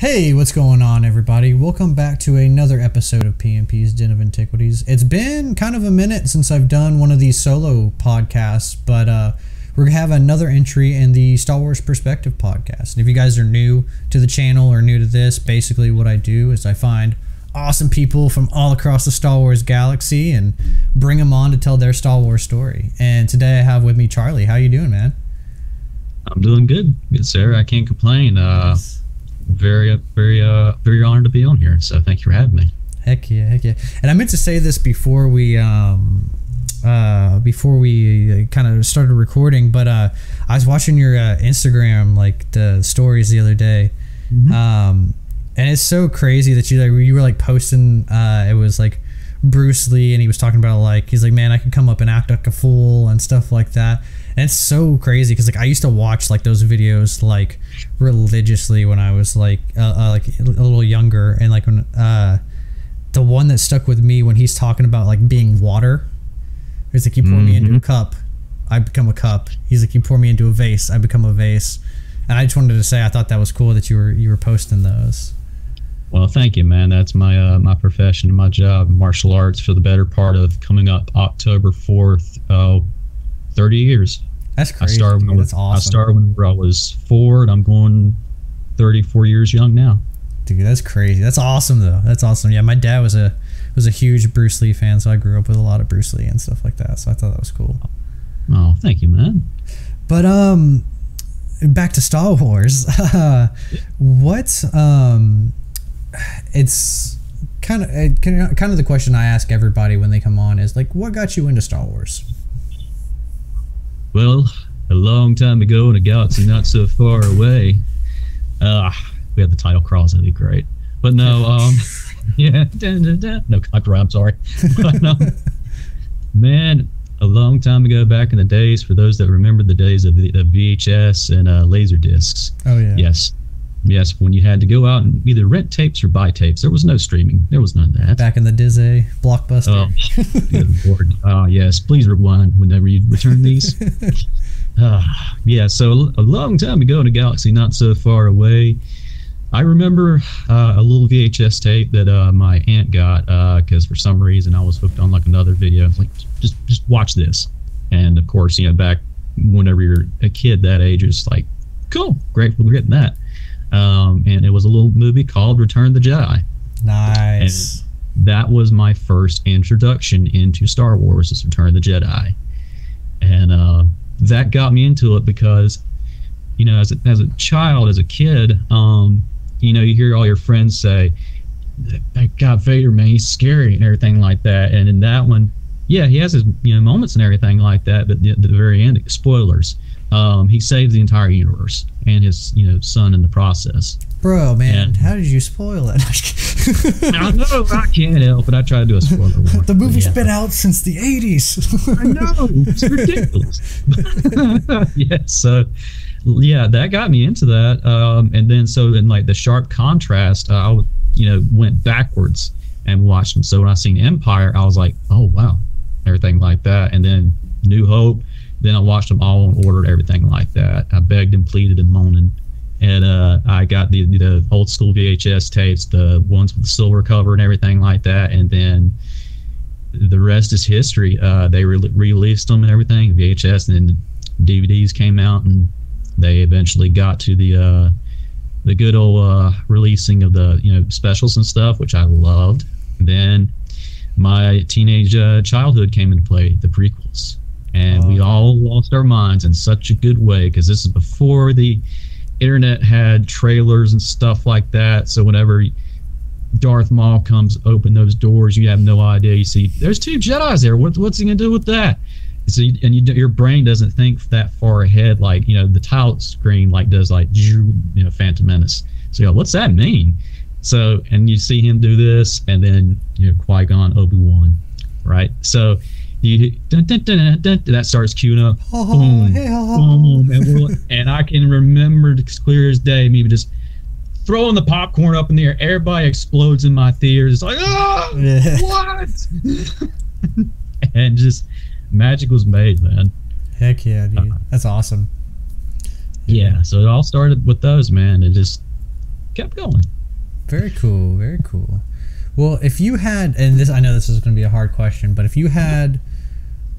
Hey, what's going on, everybody? Welcome back to another episode of PMP's Den of Antiquities. It's been kind of a minute since I've done one of these solo podcasts, but we're going to have another entry in the Star Wars Perspective podcast. And if you guys are new to the channel or new to this, basically what I do is I find awesome people from all across the Star Wars galaxy and bring them on to tell their Star Wars story. And today I have with me Charlie. How you doing, man? I'm doing good, sir. I can't complain. Nice. Very honored to be on here. So thank you for having me. Heck yeah. And I meant to say this before we kind of started recording, but I was watching your Instagram, like the stories the other day, and it's so crazy that you were like posting. It was like Bruce Lee, and he was talking about like he's like, man, I can come up and act like a fool and stuff like that. And it's so crazy because like I used to watch like those videos like religiously when I was like a little younger, and like when the one that stuck with me when he's talking about like being water, it's like you pour me into a cup, I become a cup. He's like, you pour me into a vase, I become a vase. And I just wanted to say I thought that was cool that you were posting those. Well, thank you, man. That's my my profession and my job, martial arts, for the better part of coming up October 4th. 30 years. That's crazy. That's awesome. I started when I was 4, and I'm going 34 years young now. Dude, that's crazy. That's awesome, though. That's awesome. Yeah, my dad was a huge Bruce Lee fan, so I grew up with a lot of Bruce Lee and stuff like that. So I thought that was cool. Oh, thank you, man. But back to Star Wars. It's kind of the question I ask everybody when they come on is like, what got you into Star Wars? Well, a long time ago in a galaxy not so far away. We had the title crawls, that'd be great. But no, yeah, no copyright, I'm sorry. But, man, a long time ago, back in the days, for those that remember the days of VHS and laser discs. Oh, yeah. Yes, when you had to go out and either rent tapes or buy tapes. There was no streaming. There was none of that. Back in the Disney Blockbuster. Oh, good Lord. Oh, yes. Please rewind whenever you return these. Yeah, so a long time ago in a galaxy not so far away, I remember a little VHS tape that my aunt got because for some reason I was hooked on like another video. I was like, just watch this. And of course, you know, back whenever you're a kid that age, it's like, cool, grateful for getting that. And it was a little movie called Return of the Jedi. Nice. And that was my first introduction into Star Wars, is Return of the Jedi. And that got me into it because, you know, as a child, as a kid, you know, you hear all your friends say, that God, Vader, man, he's scary and everything like that. And in that one, yeah, he has his, you know, moments and everything like that, but at the very end, spoilers, he saves the entire universe and his, you know, son in the process. Bro, man, and how did you spoil it? I know, I can't help it. I try to do a spoiler warning. The movie's been out since the 80s. I know, it's ridiculous. Yeah, so yeah, that got me into that. And then so in like the sharp contrast, I you know, went backwards and watched them. So when I seen Empire, I was like, oh wow, everything like that. And then New Hope. Then I watched them all in order, everything like that. I begged and pleaded and moaning. And I got the old school VHS tapes, the ones with the silver cover and everything like that. And then the rest is history. They released them and everything, VHS, and then the DVDs came out, and they eventually got to the good old releasing of the, you know, specials and stuff, which I loved. And then my teenage childhood came into play, the prequels. And we all lost our minds in such a good way, because this is before the internet had trailers and stuff like that. So whenever Darth Maul comes open those doors, you have no idea. You see, there's 2 Jedis there. What's he gonna do with that? So your brain doesn't think that far ahead, like, you know, the title screen like does, like, you know, Phantom Menace. So you go, what's that mean? So, and you see him do this, and then, you know, Qui-Gon, Obi-Wan, right? So that starts queuing up, boom, boom, and I can remember as clear as day me just throwing the popcorn up in the air. Everybody explodes in my theaters. It's like, oh, what? And just magic was made, man. Heck yeah, dude. That's awesome. Yeah, so it all started with those, man. It just kept going. Very cool. Very cool. Well, if you had, and this, I know this is going to be a hard question, but if you had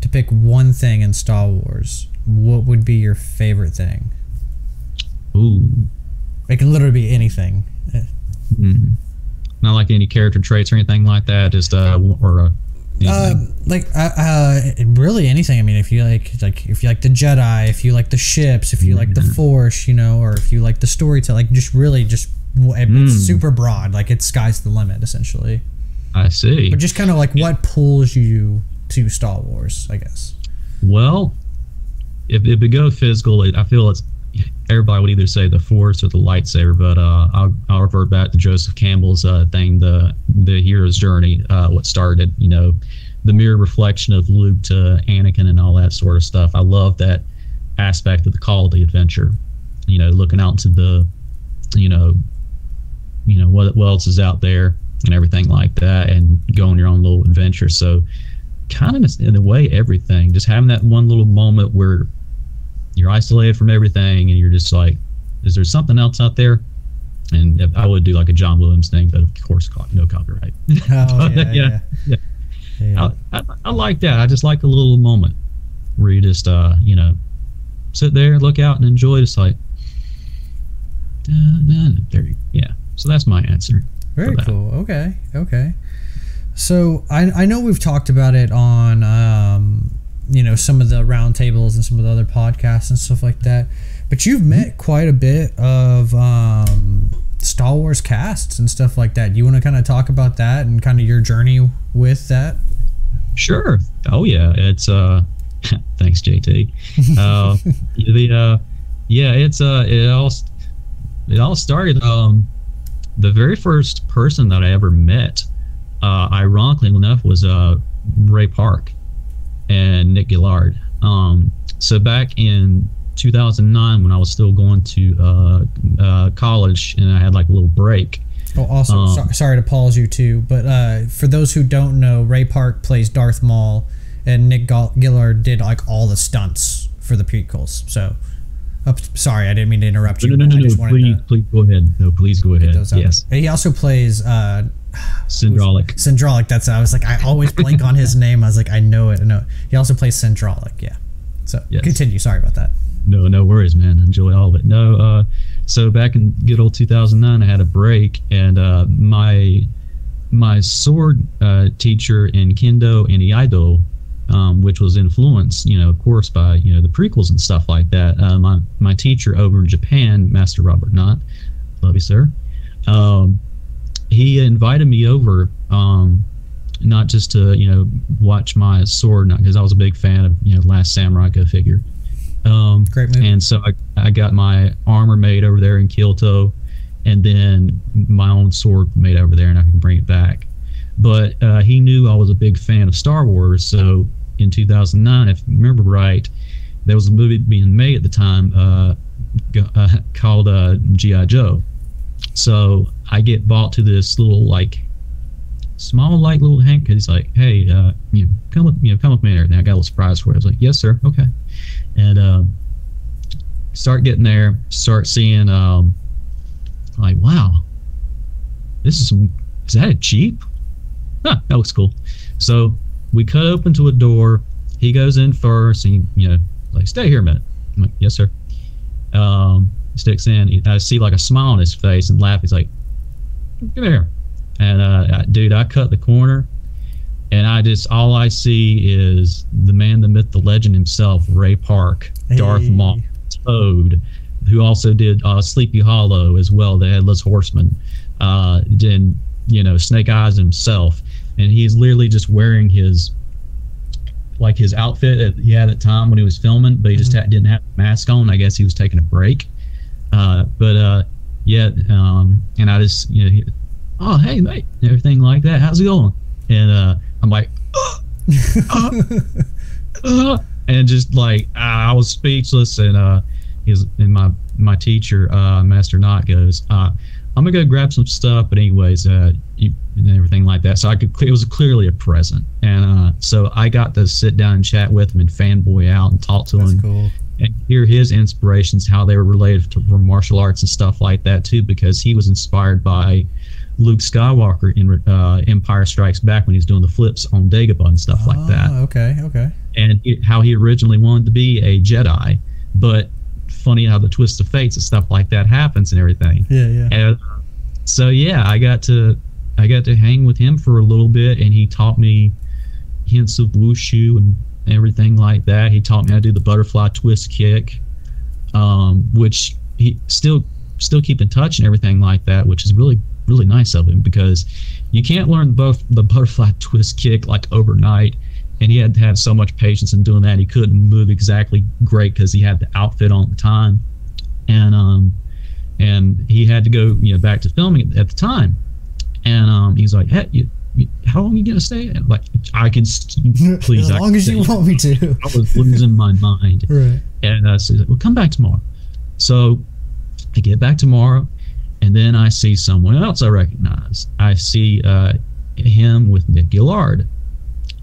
to pick one thing in Star Wars, what would be your favorite thing? Ooh. It can literally be anything. Mm-hmm. Not like any character traits or anything like that. Just really anything. I mean, if you like if you like the Jedi, if you like the ships, if you like the Force, you know, or if you like the storytelling, like it's super broad. Like it's sky's the limit essentially. I see. But just kind of like what pulls you to Star Wars, I guess. Well, if we go physical, I feel it's everybody would either say the Force or the lightsaber, but I'll revert back to Joseph Campbell's thing, the hero's journey, what started, you know, the mirror reflection of Luke to Anakin and all that sort of stuff. I love that aspect of the call of the adventure, you know, looking out into the, you know what else is out there and everything like that, and going your own little adventure. So kind of in a way everything, just having that one little moment where you're isolated from everything and you're just like, is there something else out there? And I would do like a John Williams thing, but of course no copyright. Oh, yeah. I like that. I just like a little moment where you just you know, sit there, look out and enjoy. Just like there yeah. So that's my answer. Very cool. Okay. So I know we've talked about it on you know, some of the roundtables and some of the other podcasts and stuff like that, but you've met quite a bit of Star Wars casts and stuff like that. Do you want to kind of talk about that and kind of your journey with that? Sure. Oh yeah, it's thanks JT. It all started the very first person that I ever met, ironically enough, was Ray Park and Nick Gillard. So back in 2009, when I was still going to college and I had like a little break. Oh, also, sorry to pause you too, but for those who don't know, Ray Park plays Darth Maul, and Nick Gillard did like all the stunts for the prequels. So, sorry, I didn't mean to interrupt you. No, please go ahead. No, please go ahead. Yes. And he also plays Syndraulic. Syndraulic. That's, I was like, I always blank on his name. I was like, I know it. No, he also plays Syndraulic. Yeah. So yes. Continue. Sorry about that. No worries, man. Enjoy all of it. No, so back in good old 2009, I had a break, and my sword teacher in Kendo and Iaido, which was influenced, you know, of course, by, you know, the prequels and stuff like that. My teacher over in Japan, Master Robert Knott, love you, sir. He invited me over, not just to, you know, watch my sword, not because I was a big fan of, you know, Last Samurai Go figure. Great movie. And so I got my armor made over there in Kyoto, and then my own sword made over there, and I can bring it back. But he knew I was a big fan of Star Wars, so in 2009, if you remember right, there was a movie being made at the time called G.I. Joe. So I get bought to this little like small like little Hank, because he's like, hey, you know, come with me and everything. I got a little surprise for you. I was like, yes, sir, okay. And start getting there, start seeing like, wow, this is that a Jeep? Huh, that looks cool. So we cut open to a door. He goes in first, and you know, like, stay here a minute. I'm like, yes, sir. Sticks in. I see like a smile on his face and laugh. He's like, come here. And dude, I cut the corner, and all I see is the man, the myth, the legend himself, Ray Park, Darth Maul, Toad, who also did Sleepy Hollow as well, the Headless Horseman, then, you know, Snake Eyes himself. And he's literally just wearing his outfit that he had at the time when he was filming, but he just didn't have a mask on. I guess he was taking a break. And I just, you know, oh, hey, mate, and everything like that. How's it going? And I'm like, and just like, I was speechless. And my teacher, Master Knott, goes, I'm gonna go grab some stuff, but anyways, and everything like that. So it was clearly a present, and so I got to sit down and chat with him and fanboy out and talk to him. Cool. and hear his inspirations, how they were related to martial arts and stuff like that too, because he was inspired by Luke Skywalker in Empire Strikes Back when he's doing the flips on Dagobah and stuff like that. Okay. And how he originally wanted to be a Jedi, but funny how the twist of fates and stuff like that happens and everything. Yeah. And, so yeah, I got to hang with him for a little bit, and he taught me hints of wushu and everything like that. He taught me how to do the butterfly twist kick, which he still keep in touch and everything like that, which is really nice of him, because you can't learn both the butterfly twist kick like overnight, and he had to have so much patience in doing that. He couldn't move exactly great because he had the outfit on at the time, and he had to go back to filming at the time, and he's like, hey, how long are you gonna stay? Like, I can please, as long as you want me to. I was losing my mind. Right. And so he's like, well, come back tomorrow. So I get back tomorrow, and then I see someone else I recognize. I see him with Nick Gillard,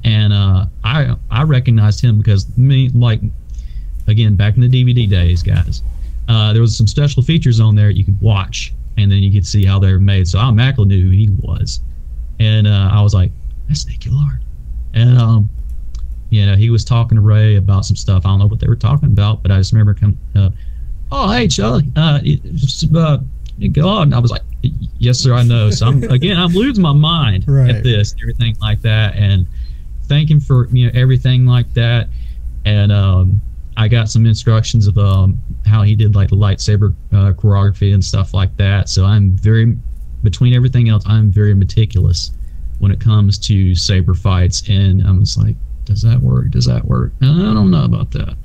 and I recognized him because again, back in the DVD days, guys, there was some special features on there you could watch, and then you could see how they were made. So I automatically knew who he was. And I was like, that's Nick Gillard. And, he was talking to Ray about some stuff. I don't know what they were talking about, but I just remember coming up, oh, hey, Charlie, Nick Gillard. And I was like, yes, sir, I know. So, I'm losing my mind at this, everything like that. And thank him for, everything like that. And I got some instructions of how he did, like, the lightsaber choreography and stuff like that. So between everything else, I'm very meticulous when it comes to saber fights, and I'm just like, does that work? And I don't know about that,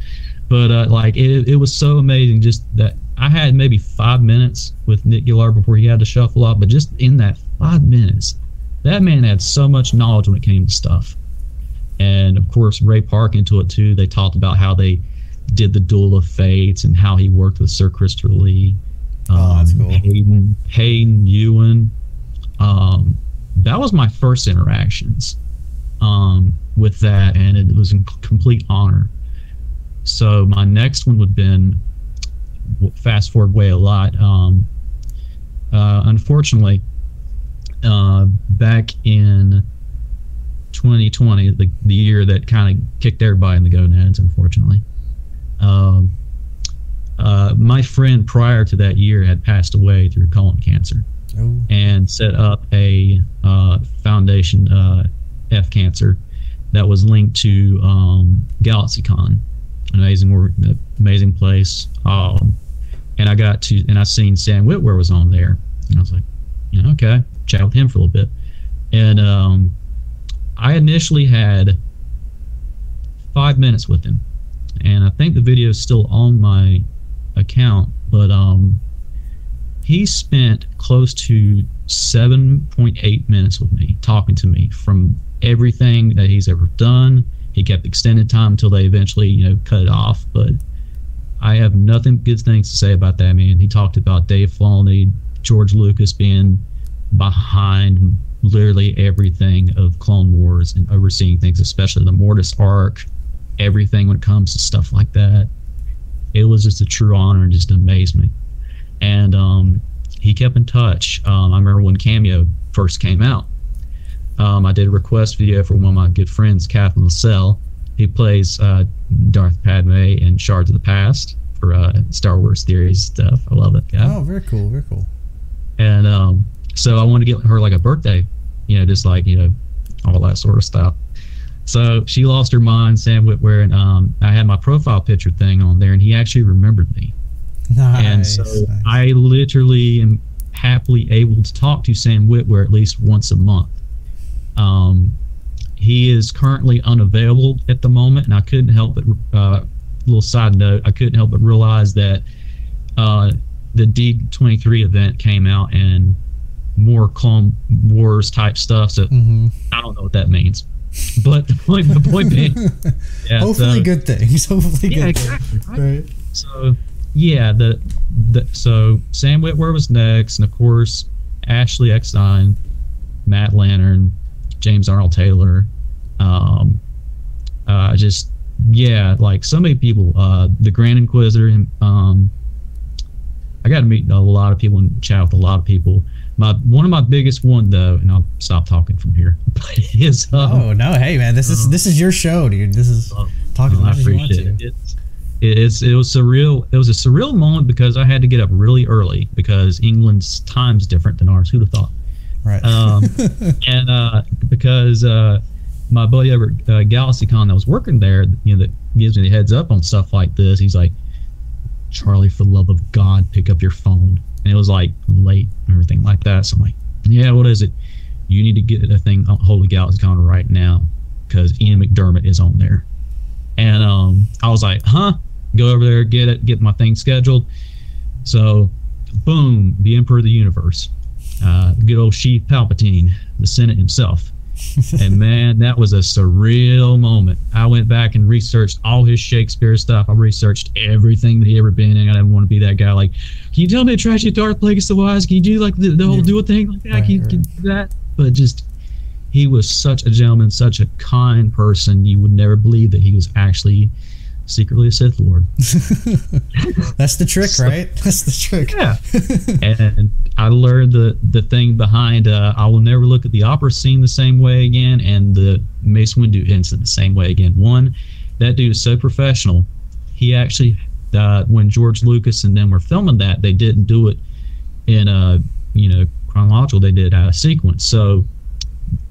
but it was so amazing. Just that I had maybe 5 minutes with Nick Gillard before he had to shuffle up, but just in that 5 minutes, that man had so much knowledge when it came to stuff. And of course, Ray Park into it too. They talked about how they did the Duel of Fates and how he worked with Sir Christopher Lee. That's cool. Hayden, Ewan. That was my first interactions with that, and it was a complete honor. So my next one would have been, fast forward way a lot. Unfortunately, back in 2020, the year that kind of kicked everybody in the gonads, unfortunately. My friend prior to that year had passed away through colon cancer. Oh. And set up a foundation, F Cancer, that was linked to GalaxyCon, an amazing place. And I seen Sam Witwer was on there, and I was like, okay, chat with him for a little bit. And I initially had 5 minutes with him, and I think the video is still on my account, but he spent close to 7.8 minutes with me, talking to me from everything that he's ever done. He kept extended time until they eventually, cut it off. But I have nothing good things to say about that man. He talked about Dave Filoni, George Lucas being behind literally everything of Clone Wars and overseeing things, especially the Mortis arc, everything when it comes to stuff like that. It was just a true honor and just amazed me. And he kept in touch. I remember when Cameo first came out, I did a request video for one of my good friends, Catherine LaSalle. He plays Darth Padme in Shards of the Past for Star Wars Theories stuff. I love that guy. Oh, very cool, very cool. And so I wanted to get her like a birthday, just like, all that sort of stuff. So she lost her mind, Sam Witwer, and I had my profile picture thing on there, and he actually remembered me. Nice. And so I literally am happily able to talk to Sam Witwer at least once a month. He is currently unavailable at the moment, and I couldn't help but, little side note, I couldn't help but realize that the D23 event came out and more Clone Wars type stuff, so I don't know what that means. But the point being, yeah, hopefully good things. Hopefully good exactly, things. Right. So yeah, so Sam Witwer was next, and of course Ashley Eckstein, Matt Lantern, James Arnold Taylor, just yeah, like so many people, the Grand Inquisitor, I got to meet a lot of people and chat with a lot of people. One of my biggest one though, and I'll stop talking from here. But is oh no, hey man, this is your show, dude. This is talking as much as you want to. It was surreal. It was a surreal moment because I had to get up really early because England's time's different than ours. Who'd have thought? Right. And because my buddy over at GalaxyCon that was working there, that gives me the heads up on stuff like this. He's like, Charlie, for the love of God, pick up your phone. And it was like late and everything like that. So I'm like, yeah, what is it? You need to get a thing on hold of GalaxyCon right now because Ian McDermott is on there. And I was like, huh? Go over there, get my thing scheduled. So, boom, the Emperor of the Universe, good old Sheev Palpatine, the Senate himself. And man, that was a surreal moment. I went back and researched all his Shakespeare stuff. I researched everything that he ever been in. I didn't want to be that guy. Like, can you tell me a tragedy of Darth Plagueis the Wise? Can you do like the whole dual thing like that? Can you do that? But just, he was such a gentleman, such a kind person. You would never believe that he was actually secretly a Sith Lord. That's the trick, right? That's the trick. Yeah. And I learned the thing behind I will never look at the opera scene the same way again and the Mace Windu incident the same way again. One, that dude is so professional. He actually when George Lucas and them were filming that, they didn't do it in chronological, they did a sequence. So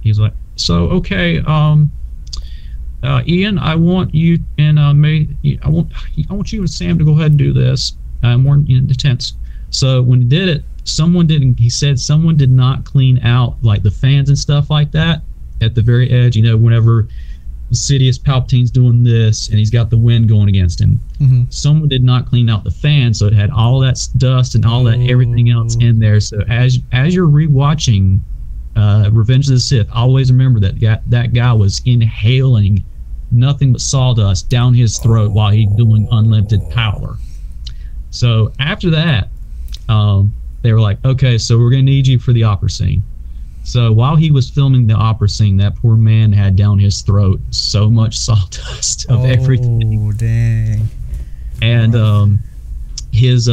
he's like, so okay, Ian, I want you and I want you and Sam to go ahead and do this. More intense. So when he did it, he said someone did not clean out like the fans and stuff like that at the very edge. Whenever Sidious Palpatine's doing this and he's got the wind going against him, someone did not clean out the fan, so it had all that dust and all that everything else in there. So as you're rewatching Revenge of the Sith, always remember that guy was inhaling nothing but sawdust down his throat while he's doing unlimited power. So after that, they were like, okay, so we're going to need you for the opera scene. So while he was filming the opera scene, that poor man had down his throat so much sawdust of everything. Oh, dang. And his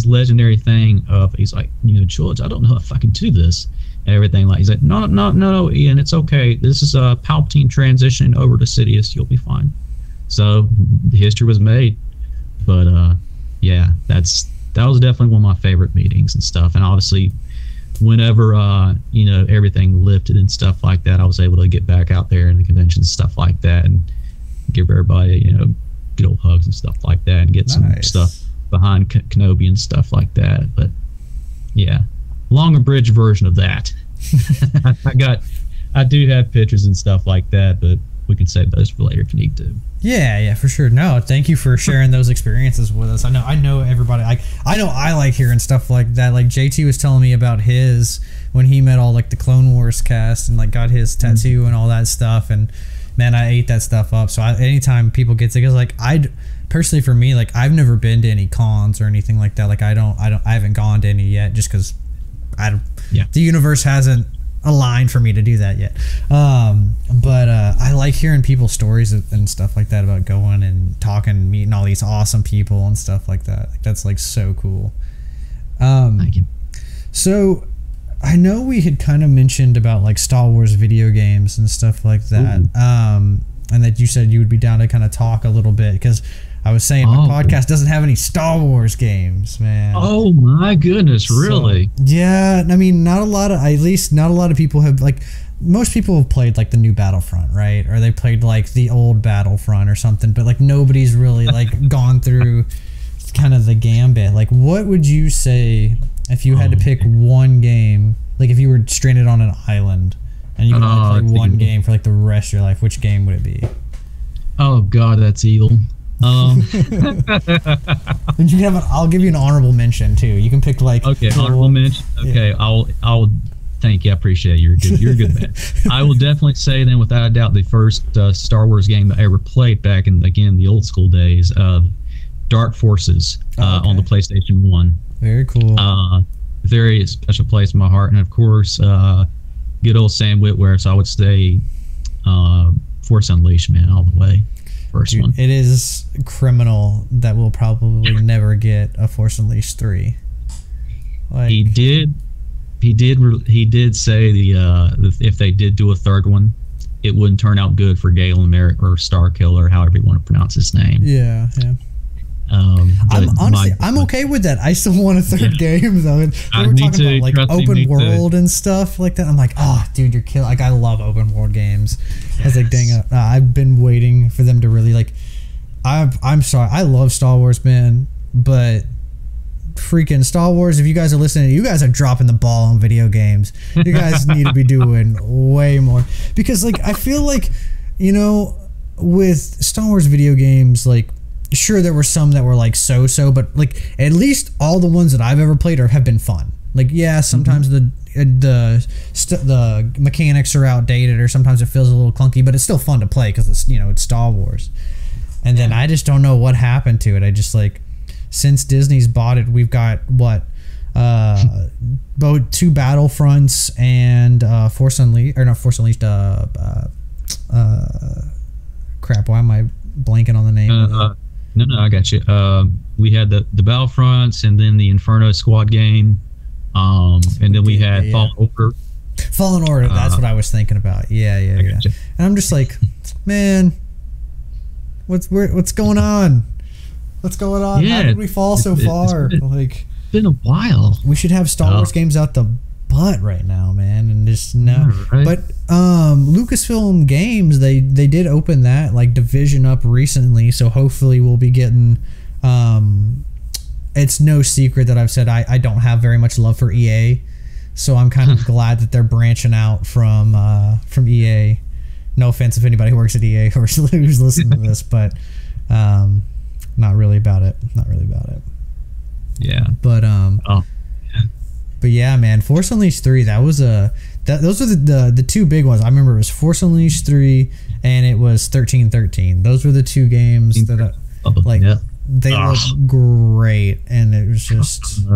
legendary thing of, he's like, George, I don't know if I can do this. And everything, like, he's like, no, Ian, it's okay. This is Palpatine transitioning over to Sidious. You'll be fine. So the history was made. But yeah, that was definitely one of my favorite meetings and stuff. And obviously, whenever everything lifted and stuff like that, I was able to get back out there in the convention and stuff like that and give everybody good old hugs and stuff like that and get some stuff behind Kenobi and stuff like that. But yeah, long abridged version of that. I do have pictures and stuff like that, but we can save those for later if you need to. Yeah, for sure. No, thank you for sharing those experiences with us. I know everybody. I know I like hearing stuff like that. Like JT was telling me about his when he met all like the Clone Wars cast and like got his tattoo and all that stuff. And man, I ate that stuff up. So anytime people get together, like personally for me, like I've never been to any cons or anything like that. Like I haven't gone to any yet, just because the universe hasn't aligned for me to do that yet. But I like hearing people's stories and stuff like that about going and talking, meeting all these awesome people and stuff like that. Like, that's like so cool. Thank you. So I know we had kind of mentioned about like Star Wars video games and stuff like that. And that you said you would be down to kind of talk a little bit, because I was saying my podcast doesn't have any Star Wars games, man. Oh my goodness, really? So, yeah, I mean, not a lot of people have, like, most people have played like the new Battlefront, right? Or they played like the old Battlefront or something, but like nobody's really like gone through kind of the gambit. Like, what would you say if you had to pick one game, like if you were stranded on an island and you could only play one game for like the rest of your life, which game would it be? Oh God, that's evil. I'll give you an honorable mention too. You can pick like honorable mention. Okay, yeah. I'll thank you. I appreciate it. You're a good man. I will definitely say then, without a doubt, the first Star Wars game that I ever played back in the old school days of Dark Forces on the PlayStation 1. Very cool. Very special place in my heart, and of course, good old Sam Witwer. So I would say Force Unleashed, man, all the way. first one. It is criminal that we'll probably never get a Force Unleashed 3. Like, he did say if they did do a third one, it wouldn't turn out good for Galen Merrick or Starkiller, however you want to pronounce his name. Yeah. I'm okay with that. I still want a third game though. And we were talking about like open world and stuff like that. I'm like, oh, dude, you're killing. Like, I love open world games. Yes. I was like, dang it, I've been waiting for them to really like. I'm sorry, I love Star Wars, man, but freaking Star Wars, if you guys are listening, you guys are dropping the ball on video games. You guys need to be doing way more, because like I feel like, you know, with Star Wars video games, like, sure there were some that were like so, but like at least all the ones that I've ever played have been fun. Like, yeah, sometimes the mechanics are outdated, or sometimes it feels a little clunky, but it's still fun to play because it's, you know, it's Star Wars. And then I just don't know what happened to it. I just like, since Disney's bought it, we've got both 2 Battlefronts and Force Unleashed. Crap, why am I blanking on the name? No, I got you. We had the Battlefronts, and then the Inferno Squad game, and then we had Fallen Order. Fallen Order, that's what I was thinking about. Yeah. And I'm just like, man, what's going on? What's going on? Yeah, how did we fall so far? It's been a while. We should have Star Wars games out the butt right now, man, and just no. Right. But Lucasfilm Games, they did open that like division up recently, so hopefully we'll be getting. It's no secret that I've said I don't have very much love for EA, so I'm kind of glad that they're branching out from EA. No offense if anybody who works at EA or who's listening to this, but not really about it. Yeah. But But yeah, man, Force Unleashed 3, those are the 2 big ones. I remember it was Force Unleashed 3 and it was 1313. Those were the 2 games that they looked great, and it was just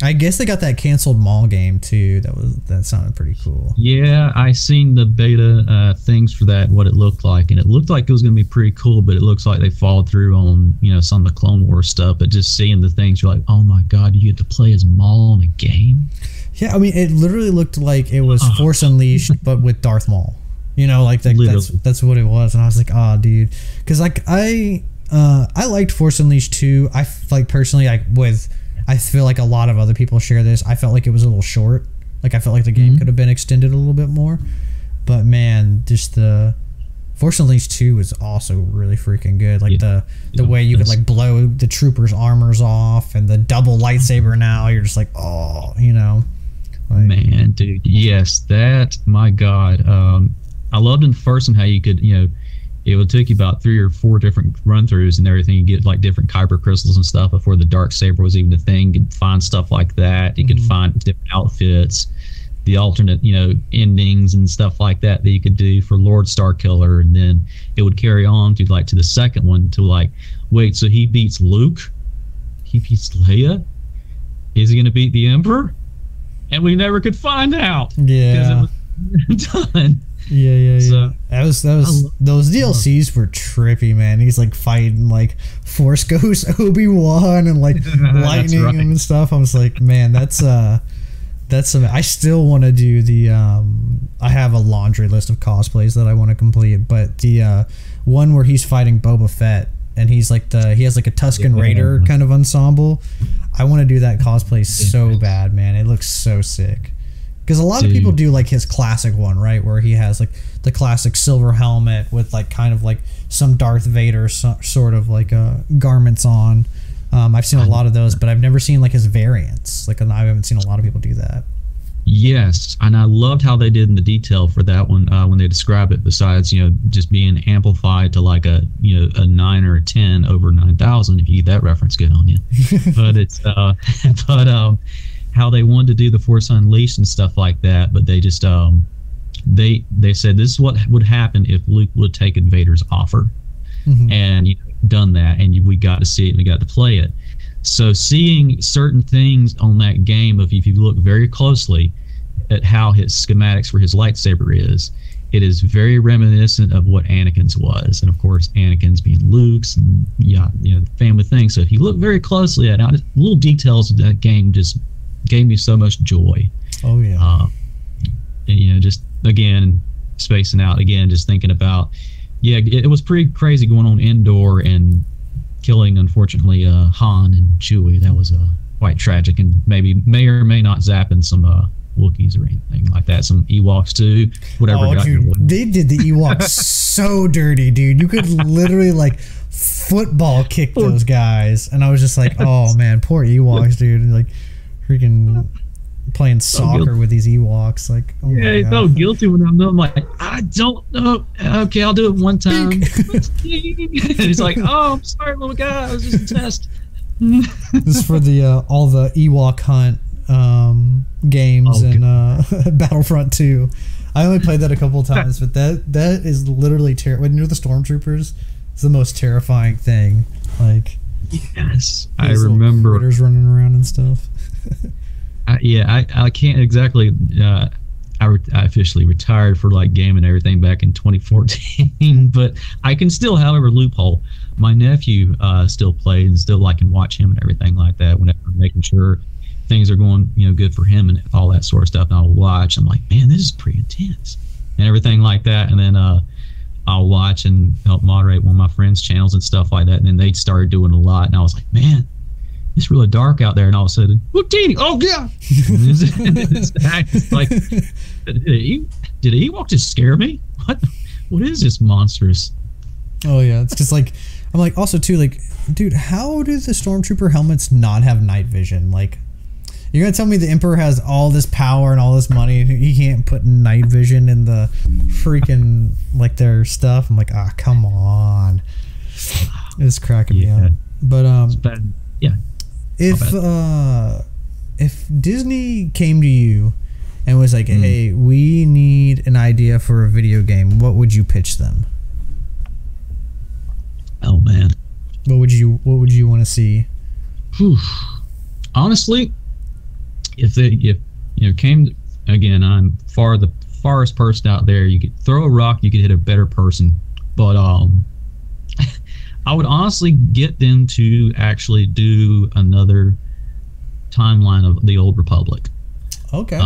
I guess they got that canceled mall game too. That sounded pretty cool. Yeah, I seen the beta things for that, what it looked like, and it looked like it was going to be pretty cool. But it looks like they followed through on, you know, some of the Clone Wars stuff. But just seeing the things, you're like, oh my god, you get to play as Maul in a game. Yeah, I mean, it literally looked like it was Force Unleashed, but with Darth Maul. You know, like that's what it was, and I was like, oh, dude, because like I liked Force Unleashed 2. I like personally, I feel like a lot of other people share this. I felt like it was a little short. Like, I felt like the game could have been extended a little bit more. But man, just the Force Unleashed 2 was also really freaking good. Like the way you could like blow the troopers' armors off, and the double lightsaber now. You're just like, oh, you know. Like, man, dude, yes, that, my god. I loved in the first one how you could, you know, it would take you about 3 or 4 different run-throughs and everything. You get like different kyber crystals and stuff before the dark saber was even a thing. You could find stuff like that. You could find different outfits, the alternate, you know, endings and stuff like that you could do for Lord Starkiller. And then it would carry on to like to the second one to like, wait, so he beats Luke? He beats Leia? Is he going to beat the Emperor? And we never could find out. Yeah. Because it was done. Yeah. So, that was those DLCs were trippy, man. He's like fighting like Force Ghost Obi-Wan and like lightning him and stuff. I was like, man, that's some. I still want to do the. I have a laundry list of cosplays that I want to complete, but the one where he's fighting Boba Fett and he's like he has like a Tusken Raider kind of ensemble. I want to do that cosplay so bad, man. It looks so sick. Because a lot of people do like his classic one, right? Where he has like the classic silver helmet with like kind of like some Darth Vader sort of like garments on. I've seen a lot of those, but I've never seen like his variants. Like, I haven't seen a lot of people do that. Yes, and I loved how they did in the detail for that one when they described it. Besides, you know, just being amplified to like a 9 or a 10 over 9,000. If you get that reference, good on you. But it's how they wanted to do the Force Unleashed and stuff like that, but they just they said this is what would happen if Luke would take Vader's offer, and done that, and we got to see it and we got to play it. So seeing certain things on that game, if you look very closely at how his schematics for his lightsaber is, it is very reminiscent of what Anakin's was, and of course Anakin's being Luke's, and the family thing. So if you look very closely at it, little details of that game just gave me so much joy. Oh yeah. And, just again spacing out again, just thinking about it was pretty crazy going on Endor and killing, unfortunately, Han and Chewie. That was quite tragic, and may or may not zap in some Wookiees or anything like that. Some Ewoks too. Whatever. Oh, dude, they did the Ewoks so dirty, dude. You could literally like football kick those guys, and I was just like, oh man, poor Ewoks, dude. Like freaking playing soccer with these Ewoks. Like, oh yeah, I felt guilty when I'm like, I don't know. Okay, I'll do it one time. And he's like, oh, I'm sorry, little guy. It was just a test. This is for the all the Ewok hunt games and Battlefront 2. I only played that a couple of times, but that is literally terrible. When you're the stormtroopers, it's the most terrifying thing. Like, yes, I remember critters running around and stuff. I can't exactly. I officially retired for like game and everything back in 2014, but I can still, however, loophole. My nephew still plays and still can watch him and everything like that. Whenever I'm making sure things are going good for him and all that sort of stuff, and I'll watch. I'm like, man, this is pretty intense and everything like that. And then I'll watch and help moderate one of my friends' channels and stuff like that. And then they started doing a lot, and I was like, man, it's really dark out there. And all of a sudden, Teeny, oh yeah, it's like, did Ewok just scare me? What is this monstrous? Oh yeah, it's just like, I'm like, also too, like, dude, how do the stormtrooper helmets not have night vision? Like, you're gonna tell me the Emperor has all this power and all this money and he can't put night vision in the freaking, like, their stuff? I'm like, come on. It's cracking me up. But yeah. If Disney came to you and was like, hey, we need an idea for a video game, what would you pitch them? Oh man, what would you want to see? Whew. Honestly, if came again, I'm the farthest person out there. You could throw a rock, you could hit a better person, but I would honestly get them to actually do another timeline of the Old Republic. Okay.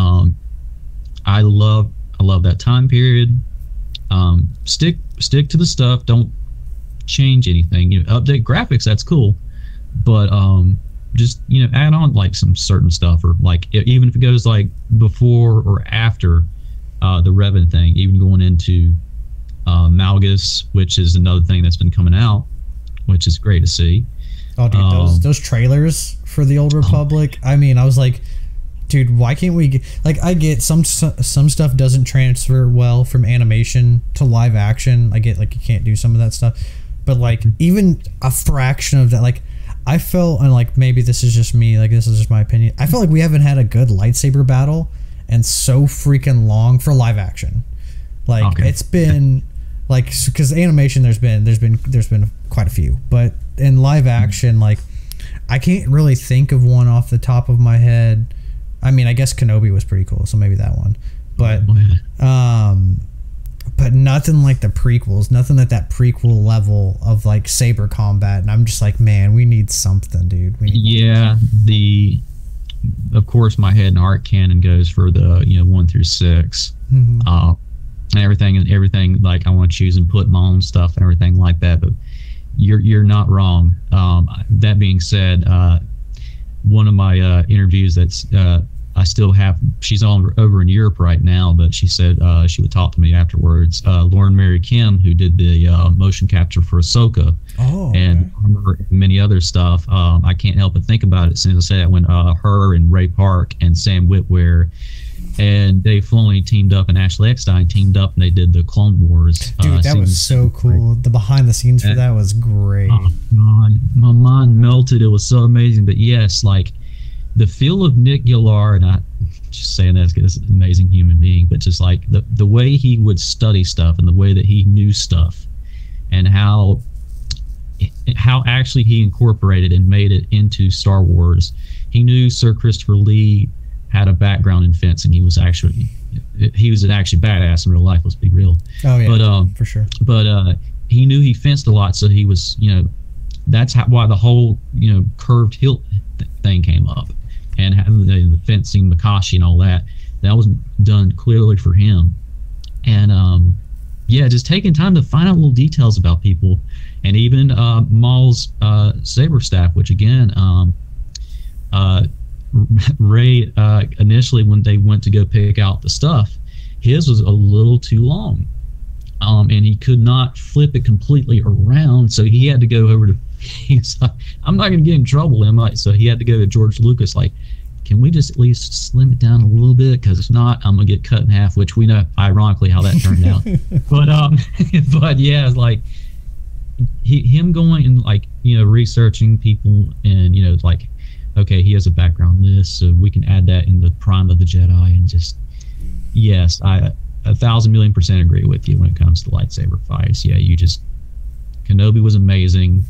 I love that time period. Stick to the stuff. Don't change anything. Update graphics. That's cool, but just add on like some certain stuff, or like even if it goes like before or after the Revan thing, even going into Malgus, which is another thing that's been coming out, which is great to see. Oh, dude, those trailers for the Old Republic. I mean, I was like, dude, why can't we I get some stuff doesn't transfer well from animation to live action. I get, like, you can't do some of that stuff, but like even a fraction of that, like, I felt, and like maybe this is just me, like this is just my opinion, I feel like we haven't had a good lightsaber battle and so freaking long for live action. Like, it's been like, because animation there's been quite a few, but in live action, like, I can't really think of one off the top of my head. I mean, I guess Kenobi was pretty cool, so maybe that one, but but nothing like the prequels, nothing at that prequel level of like Saber Combat. And I'm just like, man, we need something, dude. Of course, my head and heart canon goes for the 1 through 6, and everything. Like, I want to choose and put my own stuff and everything like that. But you're not wrong. That being said, one of my interviews that's I still have, she's over in Europe right now, but she said she would talk to me afterwards. Lauren Mary Kim, who did the motion capture for Ahsoka, and many other stuff. I can't help but think about it as soon as I say that, when her and Ray Park and Sam Witwer and Dave Filoni teamed up, and Ashley Eckstein teamed up, and they did the Clone Wars. Dude, that was so cool. The behind the scenes for that was great. Oh God, my mind melted. It was so amazing. But yes, like, the feel of Nick Gillard, and I just saying that because he's an amazing human being, but just like the way he would study stuff and the way that he knew stuff, and how actually he incorporated and made it into Star Wars. He knew Sir Christopher Lee had a background in fencing. He was actually he was an actually badass in real life. Let's be real. Oh yeah, but for sure. But he knew he fenced a lot, so he was, that's why the whole curved hilt thing came up, and having the fencing, Makashi, and all that. That was done clearly for him, and just taking time to find out little details about people, and even Maul's saber staff, which again, Ray initially when they went to go pick out the stuff, his was a little too long, and he could not flip it completely around, so he had to go over to. He's like, I'm not going to get in trouble, am I? So he had to go to George Lucas, like, can we just at least slim it down a little bit? Because if not, I'm gonna get cut in half. Which we know, ironically, how that turned out. But yeah, it's like him going and like researching people, and like, okay, he has a background in this, so we can add that in the Prime of the Jedi, and just yes, I 1,000,000,000% agree with you when it comes to lightsaber fights. Yeah, Kenobi was amazing.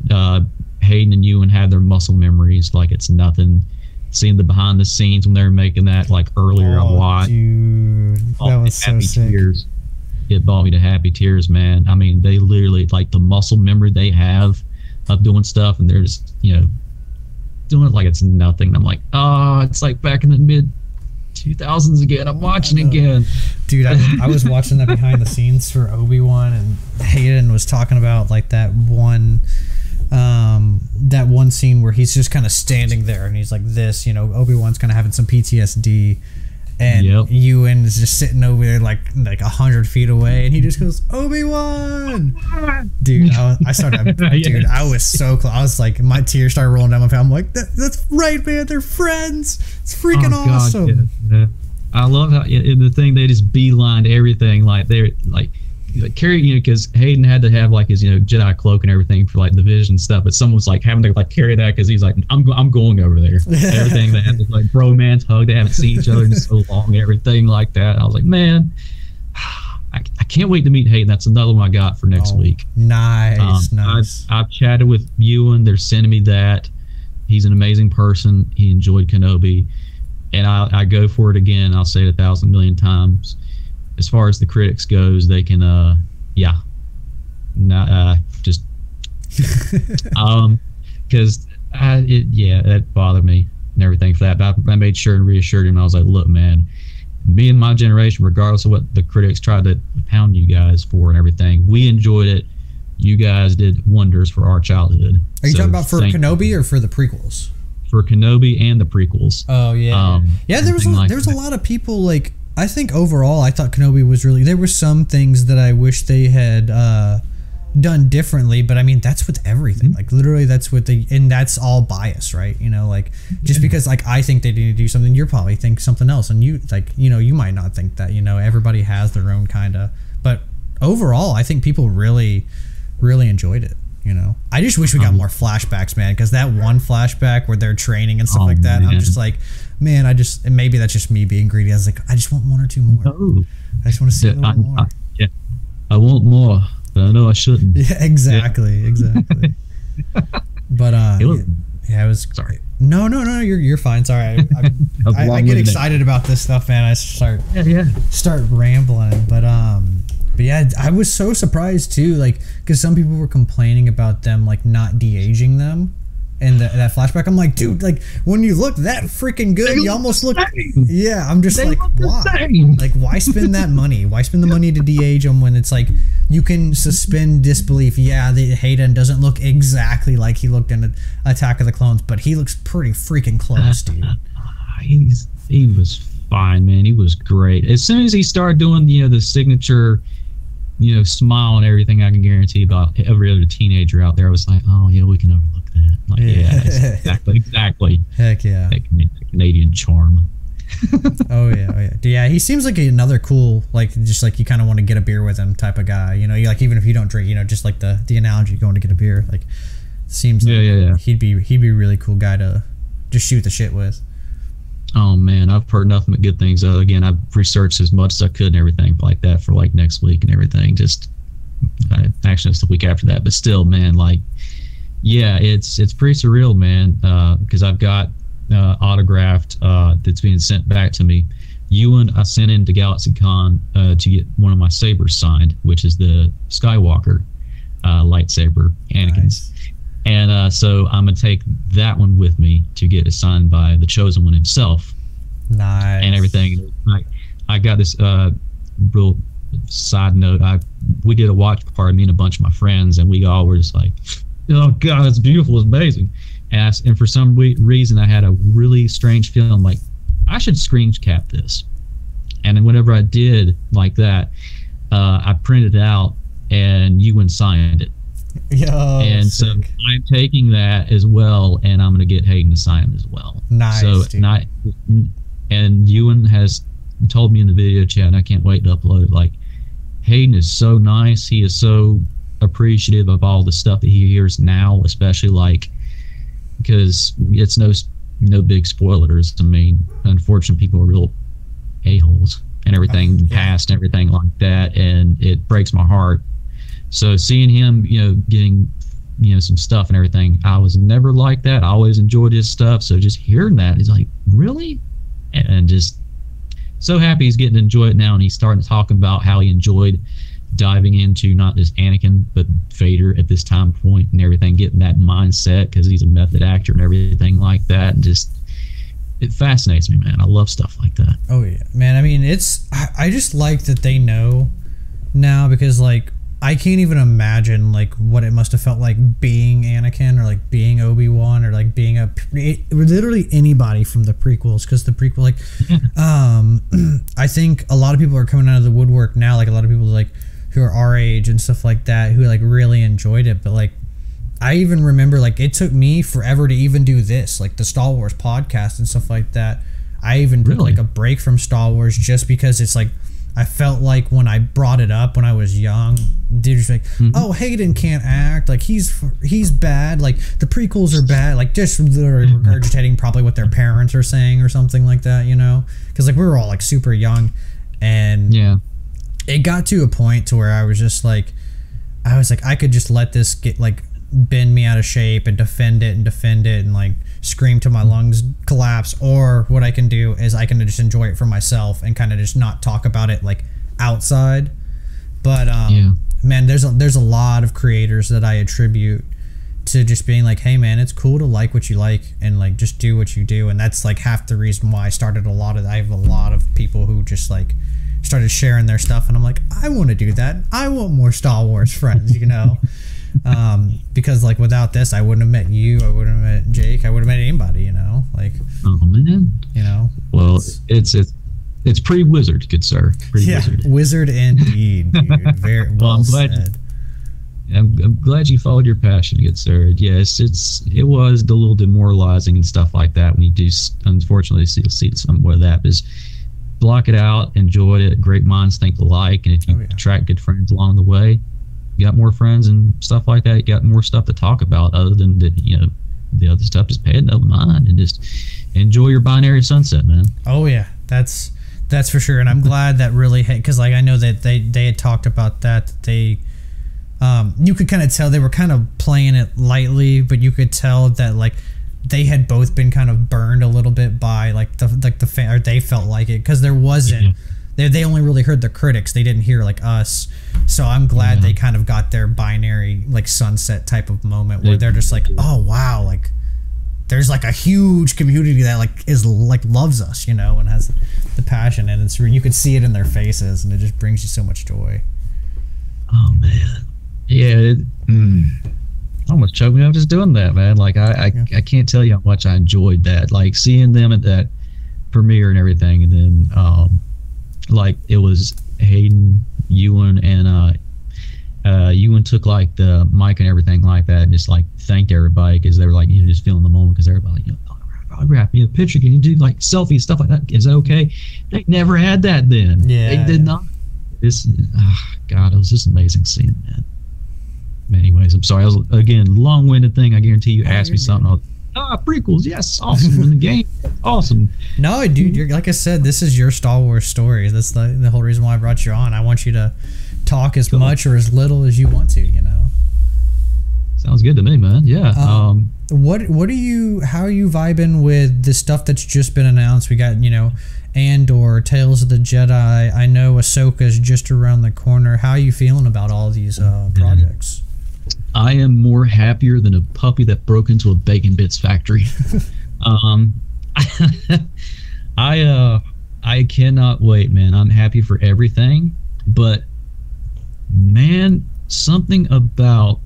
Hayden and Ewan had their muscle memories like it's nothing. Seeing the behind the scenes when they were making that, like earlier, I watched. Dude, that was so sick. Tears. It brought me to happy tears, man. I mean, they literally, like, the muscle memory they have of doing stuff, and they're just, doing it like it's nothing. And I'm like, it's like back in the mid 2000s again. I'm watching again. Dude, I was watching that behind the scenes for Obi-Wan, and Hayden was talking about like that one scene where he's just kind of standing there and he's like this, Obi-Wan's kind of having some PTSD, and Ewan is just sitting over there like 100 feet away, and he just goes, Obi-Wan, dude. I started, dude, I was so close. I was like, my tears started rolling down my face. I'm like, that's right, man, they're friends. It's freaking awesome. Yeah. I love how in the thing they just beelined everything, like they're like carry, because Hayden had to have like his Jedi cloak and everything for like the vision stuff, but someone was like having to like carry that because he's like, I'm going over there. Everything, they had this like bromance hug, they haven't seen each other in so long and everything like that. I was like, man, I can't wait to meet Hayden. That's another one I got for next week. Nice. I've chatted with Ewan. They're sending me that. He's an amazing person. He enjoyed Kenobi, and I go for it again. I'll say it 1,000,000,000 times. As far as the critics goes, they can just because that bothered me and everything for that. But I made sure and reassured him. I was like, look, man, me and my generation, regardless of what the critics tried to pound you guys for and everything, we enjoyed it. You guys did wonders for our childhood. Are you talking about for Kenobi or for the prequels? For Kenobi and the prequels. Oh yeah, there was a lot of people like. I think overall, I thought Kenobi was really. There were some things that I wish they had done differently, but I mean that's with everything. Like literally, that's with and that's all bias, right? Like just because like I think they need to do something, you probably think something else, and you like you might not think that. Everybody has their own kind of. But overall, I think people really, really enjoyed it. I just wish we got more flashbacks, man, because that one flashback where they're training and stuff like that, man. I'm just like, man, and maybe that's just me being greedy. I was like, I just want one or two more. No. I just want to see a little more. I want more, but I know I shouldn't. Yeah, exactly. But it was. Sorry. No, you're fine. Sorry, I get excited about this stuff, man. I start rambling, but yeah, I was so surprised too, like, because some people were complaining about them like not de-aging them, and that flashback. I'm like, dude, like when you look that freaking good, you almost look. Yeah, I'm just like, why? Like, why spend that money? Why spend the money to de-age them when it's like you can suspend disbelief? Yeah, Hayden doesn't look exactly like he looked in Attack of the Clones, but he looks pretty freaking close, dude. He was fine, man. He was great. As soon as he started doing the signature. Smile and everything, I can guarantee about every other teenager out there. I was like, oh yeah, we can overlook that. Like, exactly. Heck yeah. That Canadian charm. Oh yeah. He seems like another cool, like just like you kind of want to get a beer with him type of guy. You like even if you don't drink, just like the analogy going to get a beer. Like seems like he'd be a really cool guy to just shoot the shit with. Oh man, I've heard nothing but good things. Again, I've researched as much as I could and everything like that for like next week and everything. Just actually it's the week after that, but still, man, like, yeah, it's pretty surreal, man. Because I've got autographed that's being sent back to me. Ewan, I sent into GalaxyCon to get one of my sabers signed, which is the Skywalker lightsaber, Anakin's. Nice. And so I'm going to take that one with me to get it signed by the Chosen One himself. Nice. And everything. I got this real side note. We did a watch party, me and a bunch of my friends, and we all were just like, oh, God, it's beautiful. It's amazing. And for some reason, I had a really strange feeling like, I should screen cap this. And then whenever I did like that, I printed it out and Ewan signed it. Yo, and sick. So I'm taking that as well, and I'm going to get Hayden to sign it as well. Nice. So and Ewan has told me in the video chat, and I can't wait to upload it, like, Hayden is so nice. He is so appreciative of all the stuff that he hears now, especially like, because it's no big spoilers. I mean, unfortunately, people are real a-holes and everything, past and everything like that, and it breaks my heart. So seeing him, getting, some stuff and everything, I was never like that. I always enjoyed his stuff. So just hearing that, he's like, really? And just so happy he's getting to enjoy it now. And he's starting to talk about how he enjoyed diving into not just Anakin, but Vader at this time point and everything, getting that mindset because he's a method actor and everything like that. And just, it fascinates me, man. I love stuff like that. Oh, yeah. Man, I mean, I just like that they know now, because, like, I can't even imagine like what it must have felt like being Anakin or like being Obi-Wan or like being literally anybody from the prequels, because the prequel, like, I think a lot of people are coming out of the woodwork now, like a lot of people like who are our age and stuff like that, who like really enjoyed it. But like, I even remember like it took me forever to even do this, like the Star Wars podcast and stuff like that. I even took like a break from Star Wars just because it's like, I felt like when I brought it up when I was young, dude was like, oh, Hayden can't act, like he's bad, like the prequels are bad, like just literally regurgitating probably what their parents are saying or something like that, because like we were all like super young, and it got to a point to where I was like, I could just let this get like bend me out of shape and defend it and like scream till my lungs collapse, or what I can do is I can just enjoy it for myself and kind of just not talk about it like outside. But man, there's a lot of creators that I attribute to just being like, hey man, it's cool to like what you like and like just do what you do. And that's like half the reason why I started I have a lot of people who just like started sharing their stuff, and I'm like, I want to do that. I want more Star Wars friends, because like without this, I wouldn't have met you, I wouldn't have met Jake, I wouldn't have met anybody, like, oh man, well, it's pretty wizard, good sir. Pretty wizard indeed, dude. Very well said. I'm glad you followed your passion, good sir. Yes, it was a little demoralizing and stuff like that when you do unfortunately see somewhere that is. Block it out, enjoy it. Great minds think alike, and if you attract good friends along the way, you got more friends and stuff like that. You got more stuff to talk about other than the other stuff. Just pay it no mind and just enjoy your binary sunset, man. Oh yeah, that's for sure. And I'm glad that really, because like I know that they had talked about that they you could kind of tell they were kind of playing it lightly, but you could tell that like they had both been kind of burned a little bit by like the fan, or they felt like it, because there wasn't they only really heard the critics, they didn't hear like us. So I'm glad they kind of got their binary like sunset type of moment where they're just like, oh wow, like there's like a huge community that like is like loves us, and has the passion, and it's you can see it in their faces, and it just brings you so much joy. Oh man, yeah. Almost choked me up just doing that, man. Like I can't tell you how much I enjoyed that. Like seeing them at that premiere and everything, and then like it was Hayden, Ewan, and Ewan took like the mic and everything like that, and just like thanked everybody because they were like just feeling the moment, because everybody like autograph, picture, can you do like selfies, stuff like that? Is that okay? They never had that then. Yeah, they did not. This God, it was just amazing seeing that. Anyways, I'm sorry. I was again long-winded thing. I guarantee you asked me something. Prequels, yes, awesome in the game, awesome. No, dude, you're like I said, this is your Star Wars story. That's the whole reason why I brought you on. I want you to talk as much or as little as you want to. Sounds good to me, man. Yeah. What are you? How are you vibing with the stuff that's just been announced? We got Andor, Tales of the Jedi. I know Ahsoka's just around the corner. How are you feeling about all these projects? I am more happier than a puppy that broke into a bacon bits factory. I cannot wait, man. I'm happy for everything, but man, something about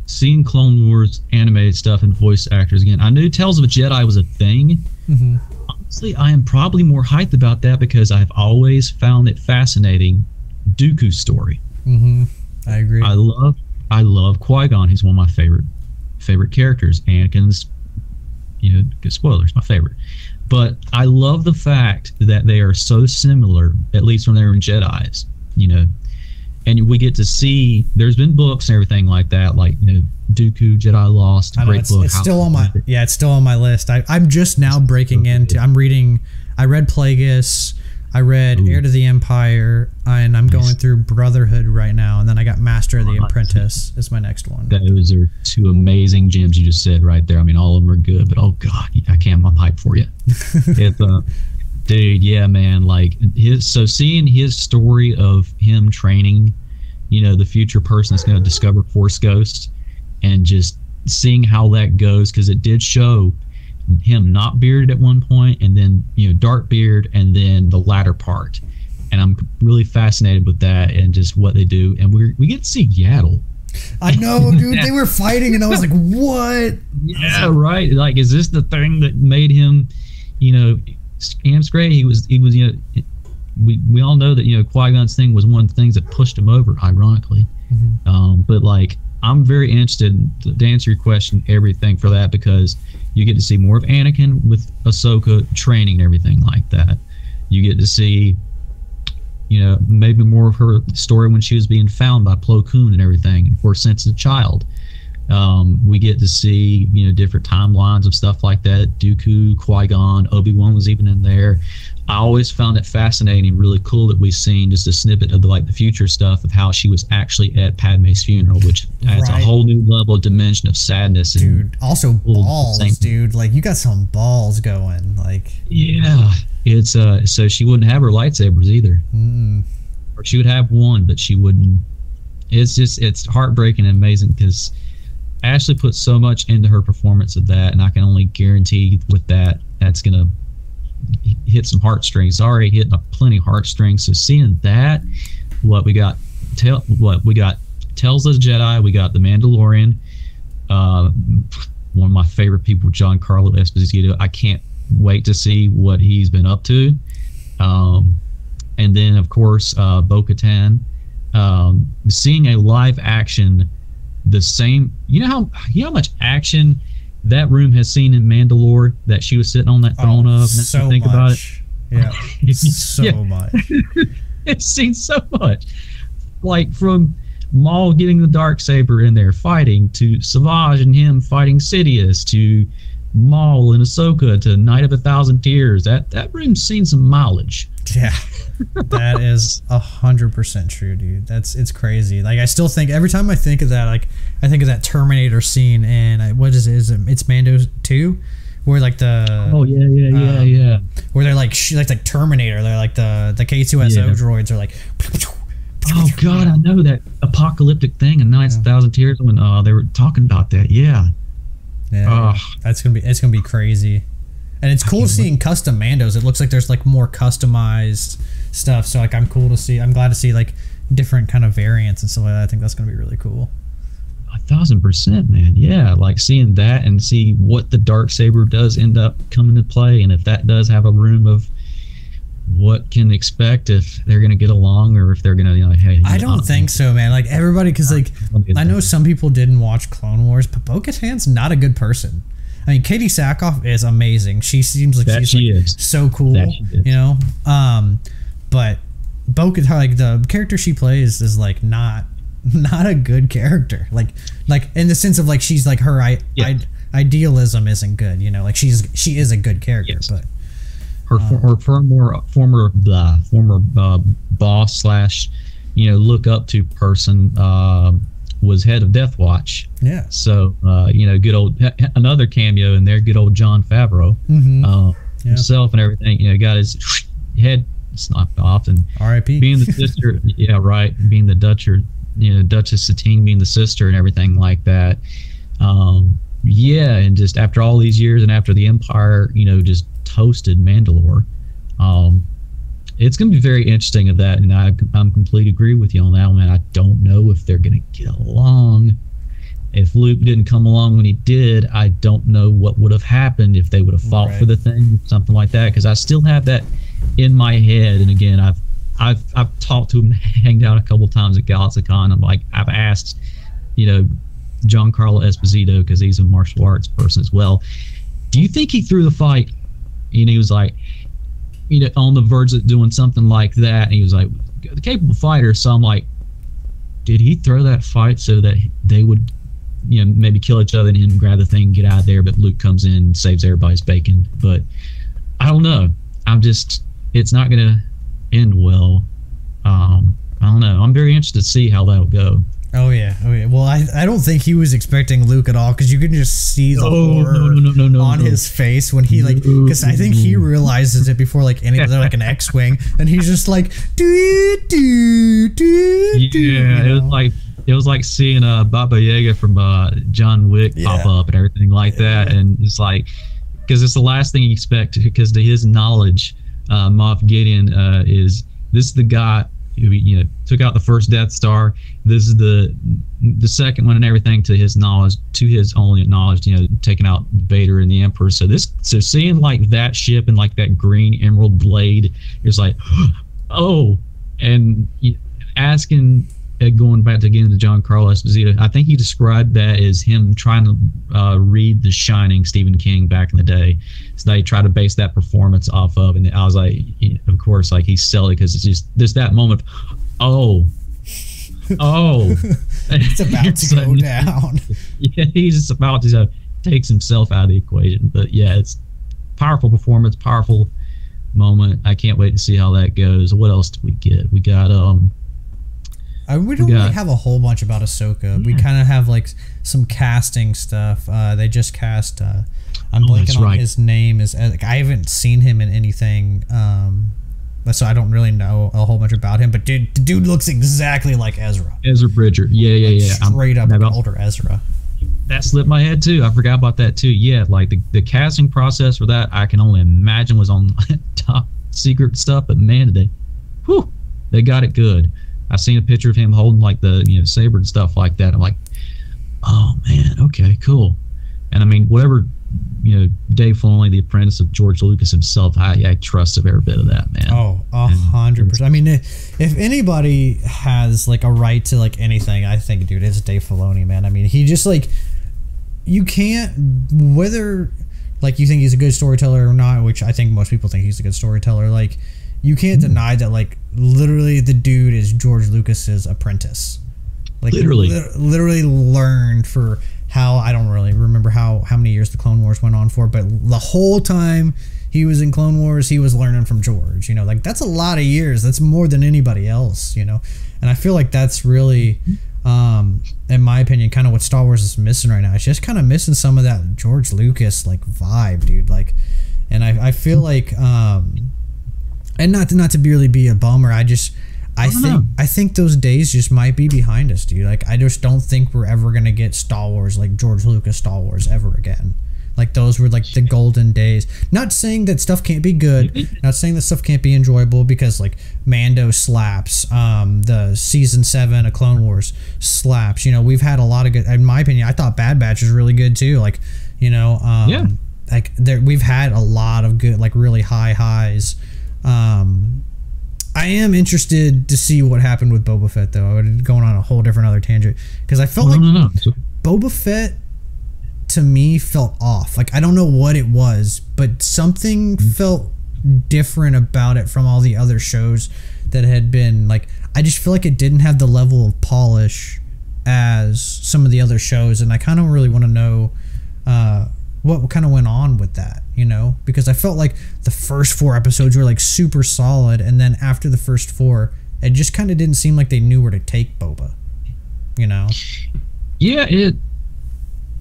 seeing Clone Wars animated stuff and voice actors again. I knew Tales of a Jedi was a thing. Mm-hmm. Honestly, I am probably more hyped about that because I've always found it fascinating. Dooku's story. Mm-hmm. I agree. I love Qui-Gon. He's one of my favorite characters. Anakin's, spoilers, my favorite. But I love the fact that they are so similar, at least when they were in Jedis, and we get to see, there's been books and everything like that, like, Dooku, Jedi Lost, great book. It's still on my list. I'm just now breaking into, I read Plagueis, I read Heir to the Empire, and I'm going through Brotherhood right now, and then I got Master of the Apprentice is my next one. Those are two amazing gems you just said right there. I mean, all of them are good, but oh God, I'm hyped for you. Dude, yeah, man, like seeing his story of him training, the future person that's going to discover Force Ghosts, and just seeing how that goes, because it did show him not bearded at one point, and then dark beard, and then the latter part, and I'm really fascinated with that and just what they do. And we get to see Yaddle. I know, dude. They were fighting, and I was like, "What?" Yeah, right. Like, is this the thing that made him, Scam's great? He was. We all know that Qui-Gon's thing was one of the things that pushed him over, ironically. Mm-hmm. But like, I'm very interested to answer your question, everything for that, because you get to see more of Anakin with Ahsoka training and everything like that. You get to see, maybe more of her story when she was being found by Plo Koon and everything, and for since a child. We get to see, different timelines of stuff like that. Dooku, Qui-Gon, Obi-Wan was even in there. I always found it fascinating, really cool that we've seen just a snippet of the future stuff of how she was actually at Padme's funeral, which adds a whole new level of dimension of sadness. Dude, and also balls, dude. Like, you got some balls going. Like, yeah, it's so she wouldn't have her lightsabers either, or she would have one, but she wouldn't. It's heartbreaking and amazing because Ashley put so much into her performance of that, and I can only guarantee with that's gonna hit some heartstrings. Already hitting plenty of heartstrings. So seeing that, we got Tales of the Jedi, we got The Mandalorian, one of my favorite people, Giancarlo Esposito. I can't wait to see what he's been up to. And then of course Bo-Katan. Seeing a live action, the same, how much action that room has seen in Mandalore that she was sitting on that throne of. So think much. About it. Yeah, so much. It's seen so much, like from Maul getting the Darksaber in there fighting, to Savage and him fighting Sidious, to Maul and Ahsoka, to Night of 1,000 Tears. That room's seen some mileage. Yeah, that is 100% true, dude. It's crazy. Like, I still think every time I think of that, like, I think of that Terminator scene, and what is it? It's Mando 2, where like the where they're like Terminator. They're like the K2SO droids are like. Oh God, I know that apocalyptic thing in Night of 1,000 Tears when they were talking about that. Yeah. It's gonna be crazy. And it's cool seeing custom Mandos. It looks like there's like more customized stuff. So like I'm glad to see like different kind of variants and stuff like that. I think that's gonna be really cool. 1,000%, man. Yeah, like seeing that and see what the Darksaber does end up coming to play, and if that does have a room of what can expect, if they're gonna get along, or if they're gonna hey. I don't think so, man. Like everybody, because like I know some people didn't watch Clone Wars, but Bo-Katan's not a good person. I mean, Katie Sackhoff is amazing. She seems like she's so cool, but Bo-Katan, like the character she plays, is like not a good character. Like in the sense of like she's like her idealism isn't good. Like she is a good character, but her former boss slash look up to person was head of Death Watch. Yeah. So good old another cameo in there. Good old Jon Favreau. Mm-hmm. himself and everything. You know, got his head snapped off, and R.I.P. being the sister, yeah, right, being the Duchess Satine being the sister and everything like that. Yeah, and just after all these years, and after the Empire, you know, just toasted Mandalore, it's going to be very interesting of that, and I'm completely agree with you on that one. I don't know if they're going to get along. If Luke didn't come along when he did, I don't know what would have happened if they would have fought for the thing, something like that. Because I still have that in my head. And again, I've talked to him, hanged out a couple times at GalaxyCon. I'm like, I've asked, you know, Giancarlo Esposito, because he's a martial arts person as well. Do you think he threw the fight? And he was like, you know, on the verge of doing something like that. And he was like, the capable fighter. So I'm like, did he throw that fight so that they would, you know, maybe kill each other and him grab the thing, get out of there, but Luke comes in and saves everybody's bacon? But I don't know. It's not going to end well. I don't know. I'm very interested to see how that'll go. Oh yeah. Well, I don't think he was expecting Luke at all, because you can just see the horror on his face when he because I think he realizes it before like they're like an X-wing, and he's just like do. Yeah, it was like seeing Baba Yaga from John Wick pop up and everything like that, and it's like, because it's the last thing you expect, because to his knowledge, Moff Gideon is the guy who, you know, took out the first Death Star. This is the second one and everything, to his knowledge, to his only knowledge, you know, taking out Vader and the Emperor. So seeing like that ship and like that green emerald blade, it's like, oh, and asking, going back to again to Giancarlo Esposito, I think he described that as him trying to read The Shining, Stephen King, back in the day. So they try to base that performance off of, and I was like, of course, like he's selling, because it's just there's that moment, oh, it's about to go down. Yeah, he's just about to takes himself out of the equation. But yeah, it's powerful performance, powerful moment. I can't wait to see how that goes. What else do we get? We got we don't really have a whole bunch about Ahsoka. Yeah. We kind of have like some casting stuff. They just cast. I'm blanking on his name. I haven't seen him in anything, so I don't really know a whole bunch about him. But the dude looks exactly like Ezra. Ezra Bridger. Yeah. Straight up older Ezra. That slipped my head too. I forgot about that too. Yeah, like the casting process for that, I can only imagine was on top secret stuff. But man, they got it good. I've seen a picture of him holding like the saber and stuff like that. I'm like, oh man, okay, cool. And I mean, whatever, Dave Filoni, the apprentice of George Lucas himself, I trust every bit of that, man. Oh, 100%. I mean, if anybody has like a right to like anything, I think, dude, it's Dave Filoni, man. I mean, he just like, you can't, whether like you think he's a good storyteller or not, which I think most people think he's a good storyteller, like, you can't deny that, like, literally the dude is George Lucas's apprentice. Like, literally learned for how, I don't really remember how many years the Clone Wars went on for, but the whole time he was in Clone Wars, he was learning from George. Like, that's a lot of years. That's more than anybody else, And I feel like that's really, in my opinion, kind of what Star Wars is missing right now. It's just kind of missing some of that George Lucas, like, vibe, dude. Like, and I feel like, and not to really be a bummer, I think those days just might be behind us, dude. Like, I just don't think we're ever gonna get Star Wars like George Lucas Star Wars ever again. Like, those were like the golden days. Not saying that stuff can't be good, not saying that stuff can't be enjoyable, because like Mando slaps, the season 7 of Clone Wars slaps. We've had a lot of good. In my opinion, I thought Bad Batch was really good too. Like, like we've had a lot of good, like really high highs. I am interested to see what happened with Boba Fett, though. I would going on a whole different other tangent, because I felt Boba Fett to me felt off. Like, I don't know what it was, but something felt different about it from all the other shows that had been like. I just feel like it didn't have the level of polish as some of the other shows, and I kind of really want to know what kind of went on with that, because I felt like the first 4 episodes were like super solid, and then after the first 4, it just kind of didn't seem like they knew where to take Boba, Yeah,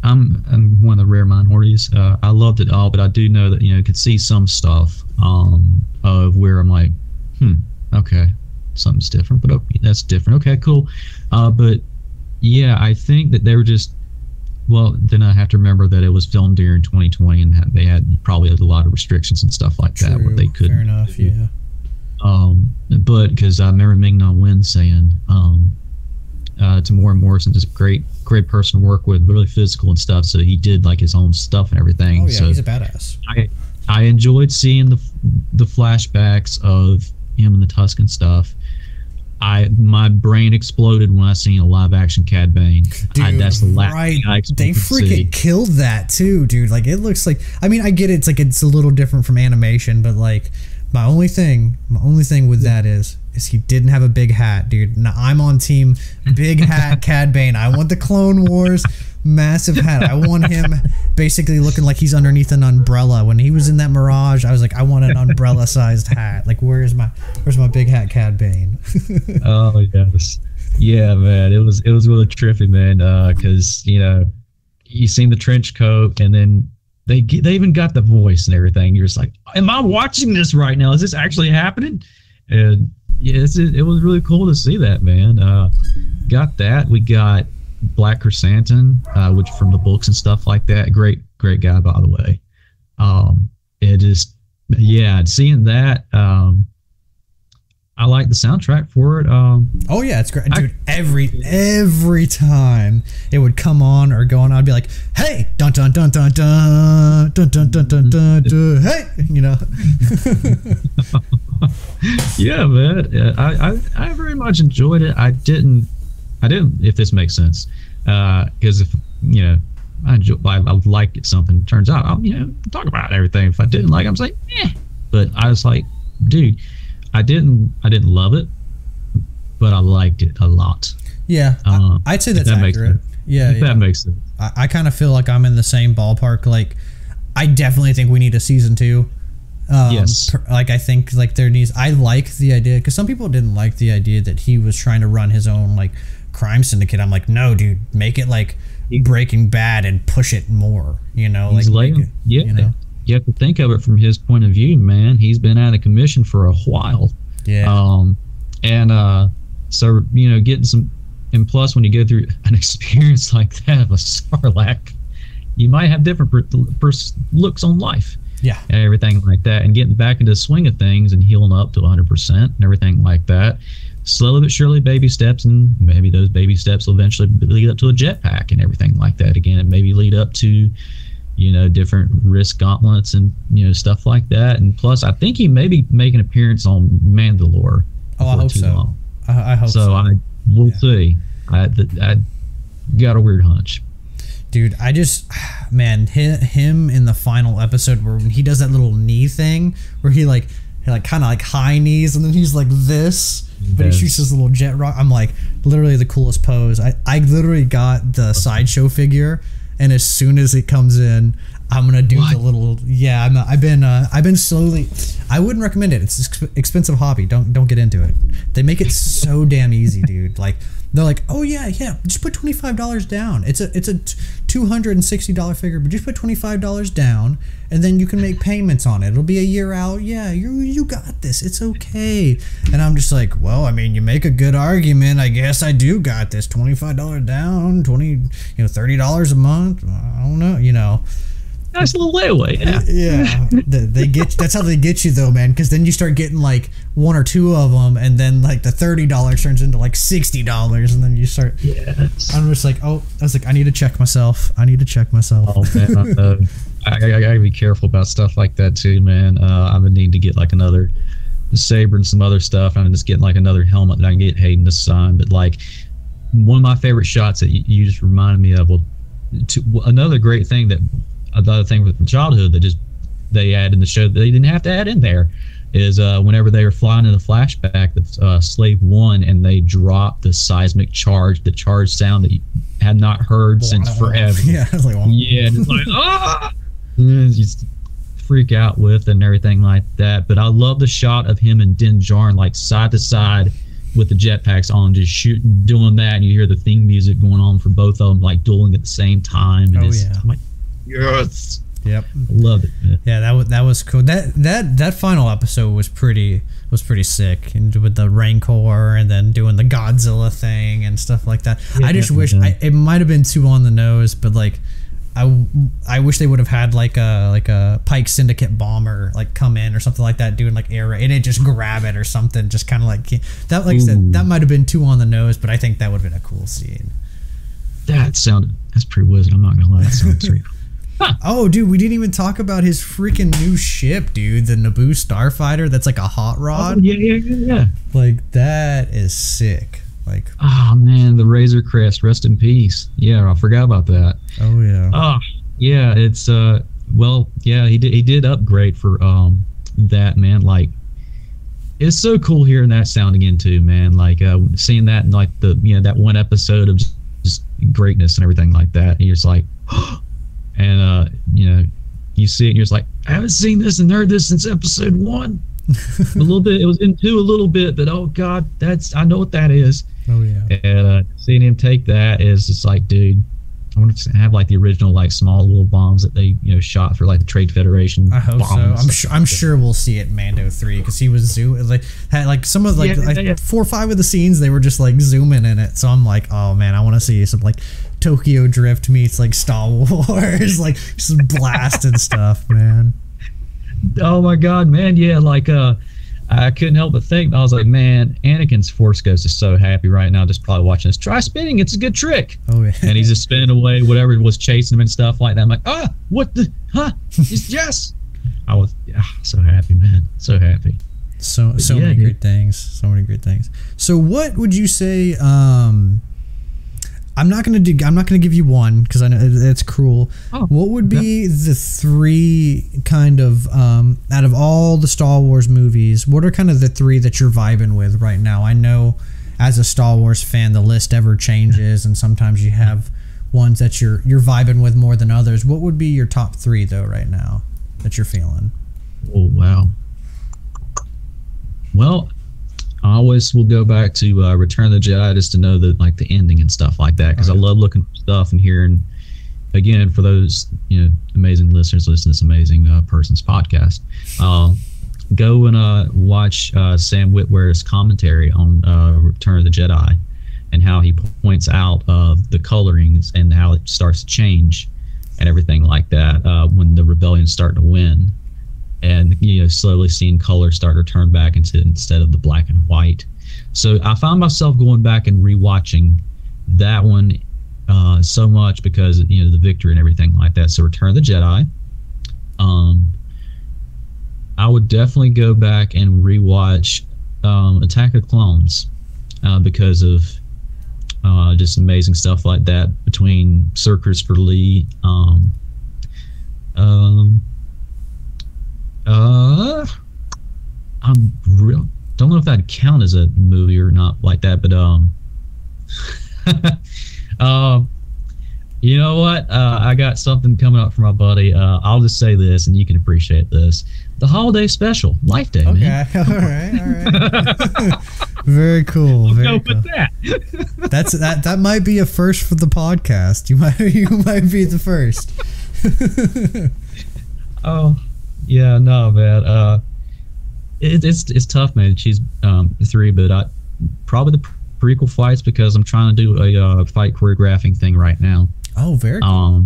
I'm one of the rare minorities. I loved it all, but I do know that could see some stuff of where I'm like, okay, something's different, but okay, that's different. Okay, cool. But yeah, I think that they were just. Well, then I have to remember that it was filmed during 2020, and they had probably a lot of restrictions and stuff like that where they couldn't. Fair enough, yeah. But because I remember Mynock Minutes saying, Tamora Morrison's a great person to work with, really physical and stuff. So he did like his own stuff and everything. Oh yeah, so he's a badass. I enjoyed seeing the flashbacks of him and the Tusken stuff. My brain exploded when I seen a live action Cad Bane. Dude, that's the last thing I expected they freaking killed that too, dude. Like it looks like. I mean, I get it. It's like it's a little different from animation, but like my only thing with that is he didn't have a big hat, dude. Now I'm on team big hat Cad Bane. I want the Clone Wars massive hat. I want him basically looking like he's underneath an umbrella. When he was in that Mirage, I was like, I want an umbrella sized hat. Like where's my big hat Cad Bane? Oh yes, yeah, man. It was really trippy, man. Because you seen the trench coat, and then they even got the voice and everything. You're just like, am I watching this right now? Is this actually happening? And yes, it was really cool to see that, man. Got that. We got Black Chrysanthemum, which from the books and stuff like that. Great guy, by the way. It just, yeah, seeing that. I like the soundtrack for it. Oh yeah, it's great, dude. Every time it would come on or go on, I'd be like, "Hey, dun dun dun dun dun dun dun dun dun dun dun." Hey, Yeah, man. I very much enjoyed it. I didn't. If this makes sense, because if I would like something. Turns out, I'll talk about everything. If I didn't like it, I'm like, eh. But I was like, dude. I didn't love it, but I liked it a lot. Yeah, I'd say that's accurate. Yeah, that makes sense. I kind of feel like I'm in the same ballpark. Like, I definitely think we need a season 2. Yes. Like, I think like there needs. I like the idea because some people didn't like the idea that he was trying to run his own like crime syndicate. I'm like, no, dude, make it like Breaking Bad and push it more. You have to think of it from his point of view, man. He's been out of commission for a while. Yeah. So getting some, and plus when you go through an experience like that of a Sarlacc, you might have different looks on life. Yeah. And everything like that, and getting back into the swing of things and healing up to 100% and everything like that. Slowly but surely, baby steps, and maybe those baby steps will eventually lead up to a jetpack and everything like that again, and maybe lead up to different risk gauntlets and stuff like that. And plus, I think he may be making an appearance on Mandalore. Oh, I hope so. I hope so. So we'll see. I got a weird hunch. Dude, I just, man, him in the final episode where he does that little knee thing where he kind of like high knees and then he's like this, but he shoots his little jet rock. I'm like, literally the coolest pose. I literally got the sideshow figure. And as soon as it comes in, I'm gonna do the little. Yeah, I've been slowly. I wouldn't recommend it. It's an expensive hobby. Don't get into it. They make it so damn easy, dude. Like they're like, oh yeah, just put $25 down. It's a $260 figure, but just put $25 down, and then you can make payments on it. It'll be a year out. Yeah, you got this. It's okay. And I'm just like, well, I mean, you make a good argument. I guess I do got this. $25 down, $30 a month. I don't know, Nice little layaway. Yeah. They get. That's how they get you though, man. Because then you start getting like 1 or 2 of them, and then like the $30 turns into like $60, and then you start. Yes. I'm just like, I need to check myself. Oh man, I gotta be careful about stuff like that too, man. I'm gonna need to get like another saber and some other stuff. I'm just getting like another helmet that I can get Hayden to sign. But like one of my favorite shots that you just reminded me of. Another great thing that. Another thing from childhood that they add in the show that they didn't have to add in there is whenever they were flying in the flashback of Slave One and they dropped the seismic charge, the charge sound that you had not heard since forever. Yeah, it's like, it's like ah, you just freak out with and everything like that. But I love the shot of him and Din Djarin like side to side with the jetpacks on, just doing that, and you hear the theme music going on for both of them, like dueling at the same time. And I'm like, yes. Yep. I love it, man. Yeah, that was cool. That final episode was pretty sick, and with the Rancor and then doing the Godzilla thing and stuff like that. Yeah, I just wish it might have been too on the nose, but like I wish they would have had like a Pike Syndicate bomber like come in or something like that, doing like air raid, and it just grab it or something, just kind of like that. Like I said, that might have been too on the nose, but I think that would have been a cool scene. That's pretty wizard. I'm not gonna lie, that sounds pretty cool. Huh. Oh, dude, we didn't even talk about his freaking new ship, dude. The Naboo Starfighter. That's like a hot rod. Oh, yeah. Like, that is sick. Like, oh man, the Razor Crest. Rest in peace. Yeah, I forgot about that. Oh yeah. Oh yeah, it's well, yeah, he did upgrade for that, man. Like, it's so cool hearing that sound again too, man. Like seeing that in like the that one episode of just greatness and everything like that. And you're just like. And you see it and you're just like, I haven't seen this and heard this since episode 1. A little bit, it was in 2 a little bit, but oh god, I know what that is. Oh yeah. And seeing him take that is just like, dude, I want to have like the original like small little bombs that they shot for like the Trade Federation. I hope so. I'm sure we'll see it in Mando 3 because he was had like some of 4 or 5 of the scenes they were just like zooming in it. So I'm like, oh man, I want to see some like Tokyo Drift meets like Star Wars, like just blasting stuff, man. Oh my god, man, yeah, like I couldn't help but think, I was like, man, Anakin's Force Ghost is so happy right now just probably watching this. Try spinning, it's a good trick. Oh yeah. And he's just spinning away whatever was chasing him and stuff like that. I'm like, what the it's just I was so happy, man, so happy. So many great things, so what would you say? I'm not gonna give you one because I know it's cruel. What would be the 3 kind of out of all the Star Wars movies? What are kind of the 3 that you're vibing with right now? I know as a Star Wars fan, the list ever changes, and sometimes you have ones that you're vibing with more than others. What would be your top 3 though right now that you're feeling? Oh wow. Well, I always will go back to Return of the Jedi just to know the ending and stuff like that, because I love looking for stuff and hearing. Again, for those amazing listeners listening to this amazing person's podcast, go and watch Sam Witwer's commentary on Return of the Jedi and how he points out the colorings and how it starts to change and everything like that when the rebellion's starting to win. And slowly seeing color start to turn back instead of the black and white. So I found myself going back and rewatching that one so much because the victory and everything like that. So Return of the Jedi. I would definitely go back and rewatch Attack of Clones because of just amazing stuff like that between Sir Christopher Lee. Don't know if that'd count as a movie or not like that, but you know what? I got something coming up for my buddy. I'll just say this, and you can appreciate this: the holiday special, Life Day. Okay, man. all right. Very cool. Very cool. With that. That might be a first for the podcast. You might be the first. Oh. Yeah, no, man. It's tough, man. She's 3, but probably the prequel fights because I'm trying to do a fight choreographing thing right now. Oh, very cool.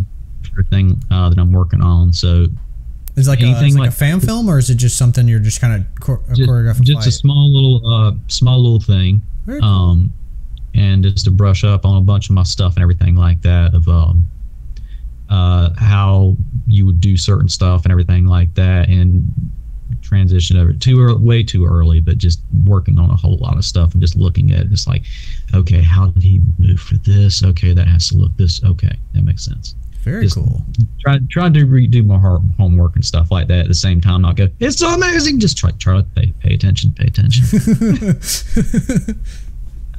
Thing that I'm working on. So is it like a fan film, or is it just something you're just kind of choreographing? Just a small little thing. Very cool. And just to brush up on a bunch of my stuff and everything like that of how you would do certain stuff and everything like that, and transition over way too early, but just working on a whole lot of stuff and just looking at it, just like, okay, how did he move for this? Okay, that has to look this. Okay, that makes sense. Very cool. Try to redo my homework and stuff like that at the same time. Not go, it's so amazing. Just try to pay attention.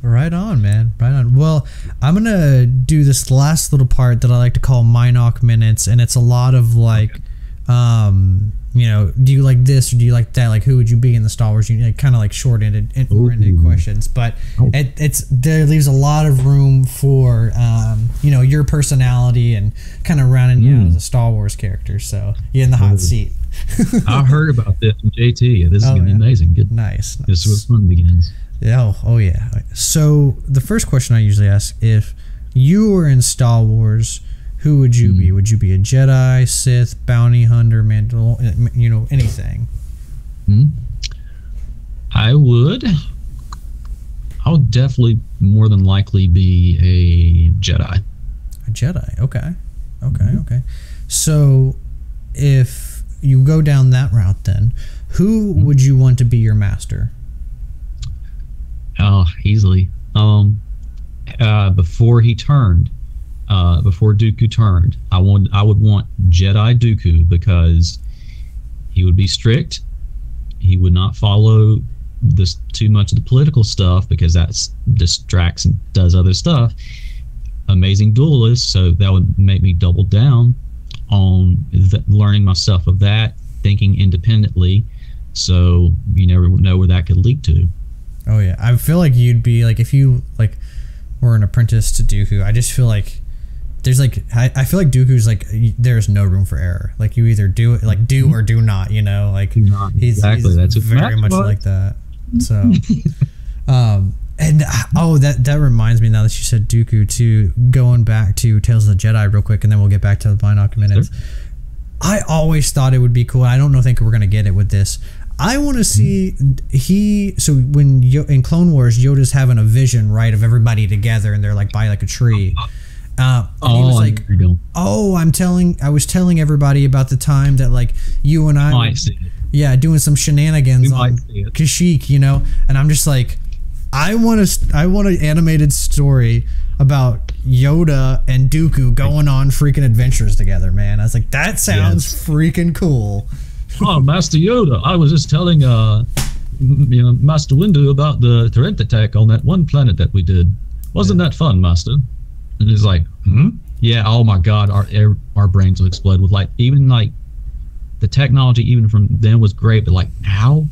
Right on, man. Right on. Well, I'm going to do this last little part that I like to call Mynock Minutes, and it's a lot of like you know, do you like this or do you like that? Like, who would you be in the Star Wars? Kind of like short-ended questions, but there leaves a lot of room for you know, your personality and kind of rounding you out as a Star Wars character. So you're in the hot seat. I heard about this from JT. This is gonna be amazing. Good. Nice. This is where fun begins. Yeah. Oh yeah. So the first question I usually ask: if you were in Star Wars, who would you be? Would you be a Jedi, Sith, bounty hunter, Mandalorian? You know, anything? I would definitely more than likely be a Jedi. A Jedi. Okay. Okay. So if you go down that route, then who would you want to be your master? Oh, easily. Before he turned. Before Dooku turned, I would want Jedi Dooku, because he would be strict. He would not follow this too much of the political stuff, because that distracts and does other stuff. Amazing duelist, so that would make me double down on learning myself of that, thinking independently. So you never know where that could lead to. Oh yeah, I feel like you'd be like, if you like were an apprentice to Dooku. I just feel like there's like I feel like Dooku's like, there's no room for error. Like you either do it, like do or do not. You know, like he's that's very much like that. So, and that reminds me, now that you said Dooku too, going back to Tales of the Jedi real quick, and then we'll get back to the Mynock Minutes. Sure. I always thought it would be cool. I don't think we're gonna get it with this. I want to see so when in Clone Wars, Yoda's having a vision, right, of everybody together, and they're like by like a tree. And he was like, I was telling everybody about the time that like you and I were, doing some shenanigans on Kashyyyk, you know, and I'm just like, I want an animated story about Yoda and Dooku going on freaking adventures together, man. I was like, that sounds freaking cool. Oh, Master Yoda, I was just telling Master Windu about the Torrent attack on that one planet that we did. Wasn't that fun, Master? And he's like, yeah, oh my God, our brains will explode with like, even like the technology even from then was great, but like now,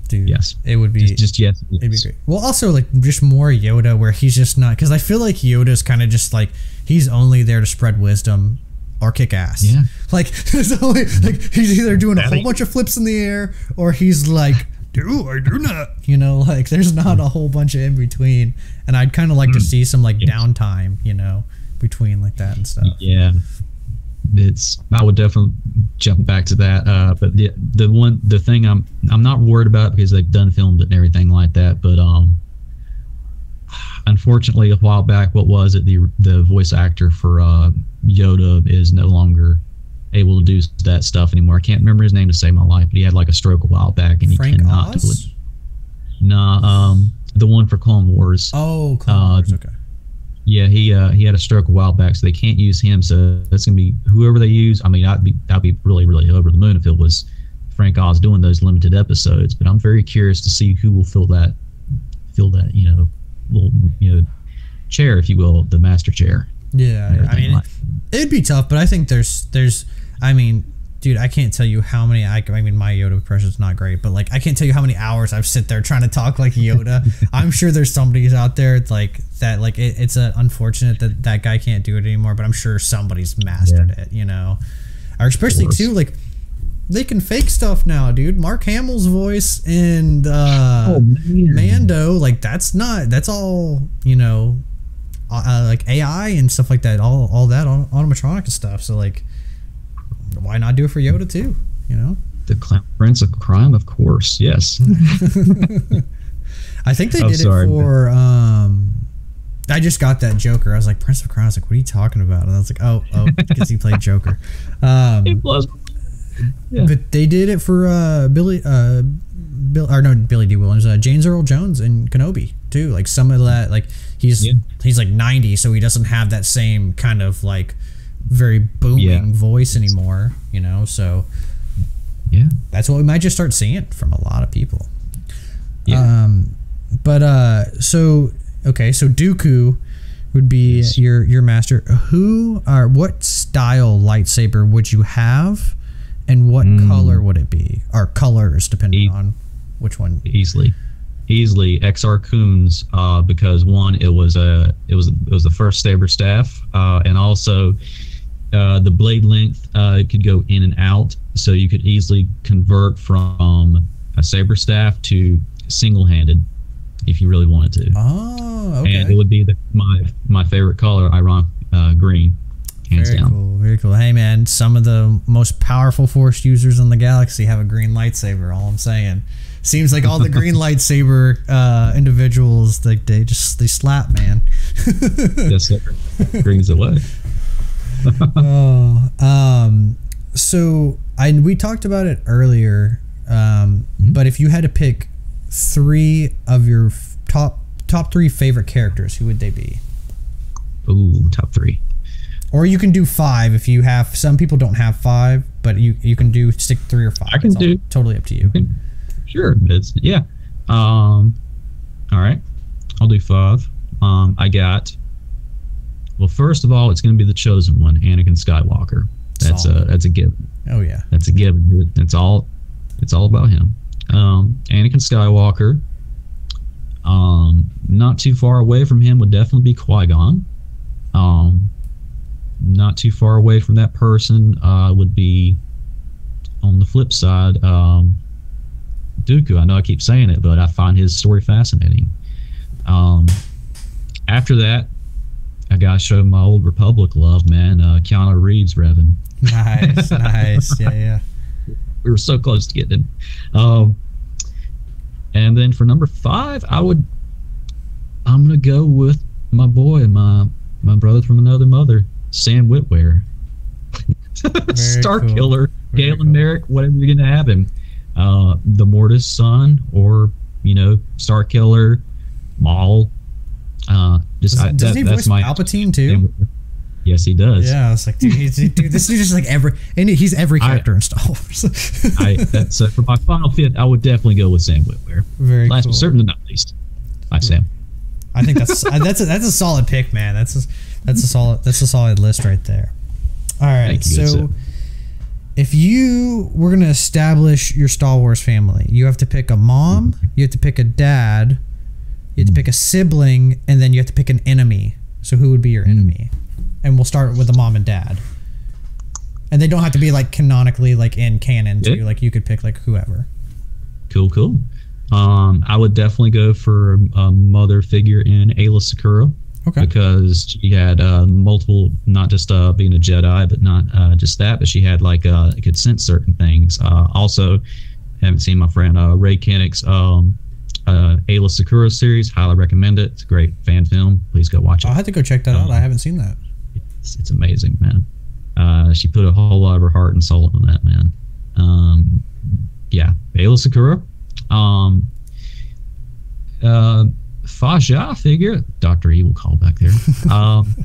dude, yes, it would be just yes, it'd be great. Well, also like just more Yoda, where he's just not, because I feel like Yoda's kind of just like, he's only there to spread wisdom or kick ass. Yeah, like there's only like, he's either doing a whole bunch of flips in the air, or he's like, do or do not, you know, like there's not a whole bunch of in between. And I'd kind of like to see some like downtime, you know, between like that and stuff. Yeah, I would definitely jump back to that. But the thing I'm not worried about, because they've done filmed it and everything like that. But unfortunately, a while back, what was it? The voice actor for Yoda is no longer able to do that stuff anymore. I can't remember his name to save my life, but he had like a stroke a while back, and Frank he cannot do it. Nah, the one for Clone Wars. Oh, Clone Wars. Okay. Yeah, he had a stroke a while back, so they can't use him. So that's gonna be whoever they use. I mean, I'd be really, really over the moon if it was Frank Oz doing those limited episodes. But I'm very curious to see who will fill that little chair, if you will, the master chair. Yeah, I mean, it'd be tough, but I think there's I mean, dude, I can't tell you how many, I mean, my Yoda impression is not great, but like, I can't tell you how many hours I've sit there trying to talk like Yoda. I'm sure there's somebody out there like that, like it's unfortunate that guy can't do it anymore, but I'm sure somebody's mastered it, you know, or especially too, like they can fake stuff now, dude. Mark Hamill's voice in Mando, like that's all, you know, like AI and stuff like that, all that animatronic and stuff. So like, why not do it for Yoda too? You know, the Prince of Crime, of course. Yes. I think they did it for. I just got that Joker. I was like, Prince of Crime. I was like, what are you talking about? And I was like, oh, because he played Joker. He was. Yeah. But they did it for Billy D. Williams, James Earl Jones and Kenobi too. Like some of that, like he's like 90, so he doesn't have that same kind of like very booming voice anymore, you know. So that's what we might just start seeing from a lot of people. So Dooku, would be your master. What style lightsaber would you have, and what color would it be, or colors depending on which one? Easily XR Coons, because one, it was the first saber staff, and also the blade length could go in and out, so you could easily convert from a saber staff to single-handed if you really wanted to. Oh, okay. And it would be my favorite color, ironic, green, hands down. Cool, very cool. Hey man, some of the most powerful Force users in the galaxy have a green lightsaber. All I'm saying. Seems like all the green lightsaber individuals, like they slap, man. Yes, sir. Green's away. So we talked about it earlier, but if you had to pick 3 of your top 3 favorite characters, who would they be? Ooh, top 3. Or you can do 5 if you have. Some people don't have 5, but you can stick 3 or 5. I can do. Totally up to you. Sure, yeah. All right, I'll do 5. I got. Well, first of all, it's going to be the chosen one, Anakin Skywalker. That's a given. Oh yeah, that's a given. It's all about him. Anakin Skywalker. Not too far away from him would definitely be Qui-Gon. Not too far away from that person would be, on the flip side, Dooku. I know I keep saying it, but I find his story fascinating. After that, I gotta show my old Republic love, man. Keanu Reeves, Revan. Nice. Yeah. We were so close to getting him. And then for number 5, I'm gonna go with my boy, my brother from another mother, Sam Witwer. Star cool. Killer, Galen cool. Merrick, whatever you're gonna have him. The Mortis son, or Star Killer, Maul. Does he voice Palpatine too? Yes, he does. Yeah, I was like, dude, this dude is just like he's every character in Star Wars. For my final 5th, I would definitely go with Sam Witwer. Very cool. Certainly not least. Bye, Sam. I think that's a solid pick, man. That's a solid list right there. All right, so if you were gonna establish your Star Wars family, you have to pick a mom, you have to pick a dad, you have to pick a sibling, and then you have to pick an enemy. So who would be your enemy? And we'll start with the mom and dad. And they don't have to be like canonically like in canon too. Like you could pick like whoever. Cool. I would definitely go for a mother figure in Ayla Secura. Okay. Because she had multiple, not just being a Jedi, but not just that, but she had could sense certain things. Also, haven't seen my friend Ray Kinnick's Ayla Secura series. Highly recommend it. It's a great fan film. Please go watch it. I'll have to go check that out. I haven't seen that. It's amazing, man. She put a whole lot of her heart and soul into that, man. Yeah, Ayla Secura. Faja figure, Dr. Evil call back there.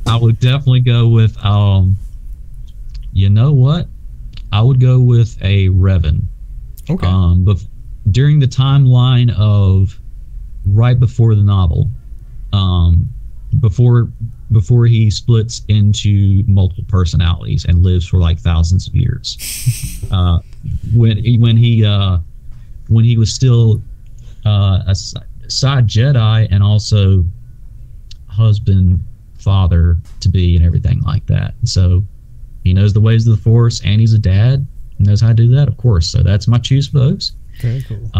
I would definitely go with you know what? I would go with a Revan. Okay. But during the timeline of right before the novel, before he splits into multiple personalities and lives for like thousands of years, when he was still a side Jedi and also husband, father to be, and everything like that. So he knows the ways of the Force, and he's a dad, knows how to do that, of course. So that's my choose for those. Very cool.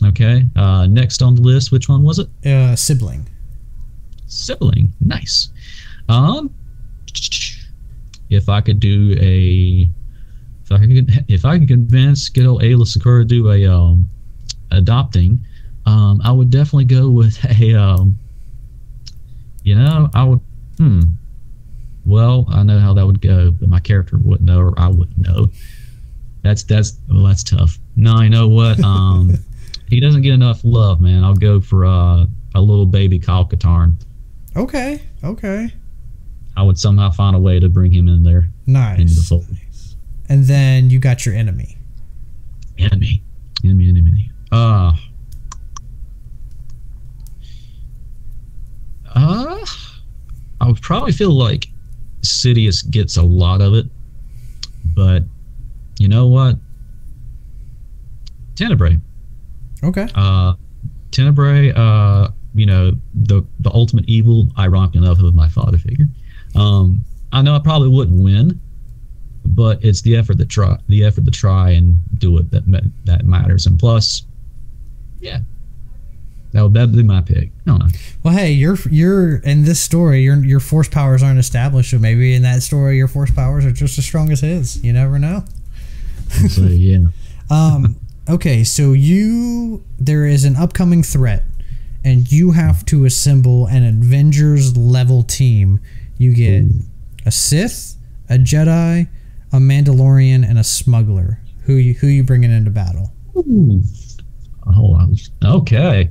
Okay. Next on the list, which one was it? Sibling. Nice. If I could convince good old Ayla Secura to do a adopting, I would definitely go with well, I know how that would go, but my character wouldn't know, or I wouldn't know. That's tough. No, you know what? He doesn't get enough love, man. I'll go for a little baby Kyle Katarn. Okay. I would somehow find a way to bring him in there. Nice. Into the fold. And then you got your enemy. Enemy. probably feel like Sidious gets a lot of it, but you know what? Tenebrae. Okay. Tenebrae, you know, the ultimate evil, ironically enough, of my father figure. I know I probably wouldn't win, but it's the effort to try and do it that matters. And plus, yeah, that'd be my pick. I don't know. Well, hey, you're in this story. Your force powers aren't established, so maybe in that story your force powers are just as strong as his. You never know. So yeah. Okay, so there is an upcoming threat, and you have to assemble an Avengers level team. You get a Sith, a Jedi, a Mandalorian, and a smuggler. Who you bringing into battle? Ooh. Oh, okay.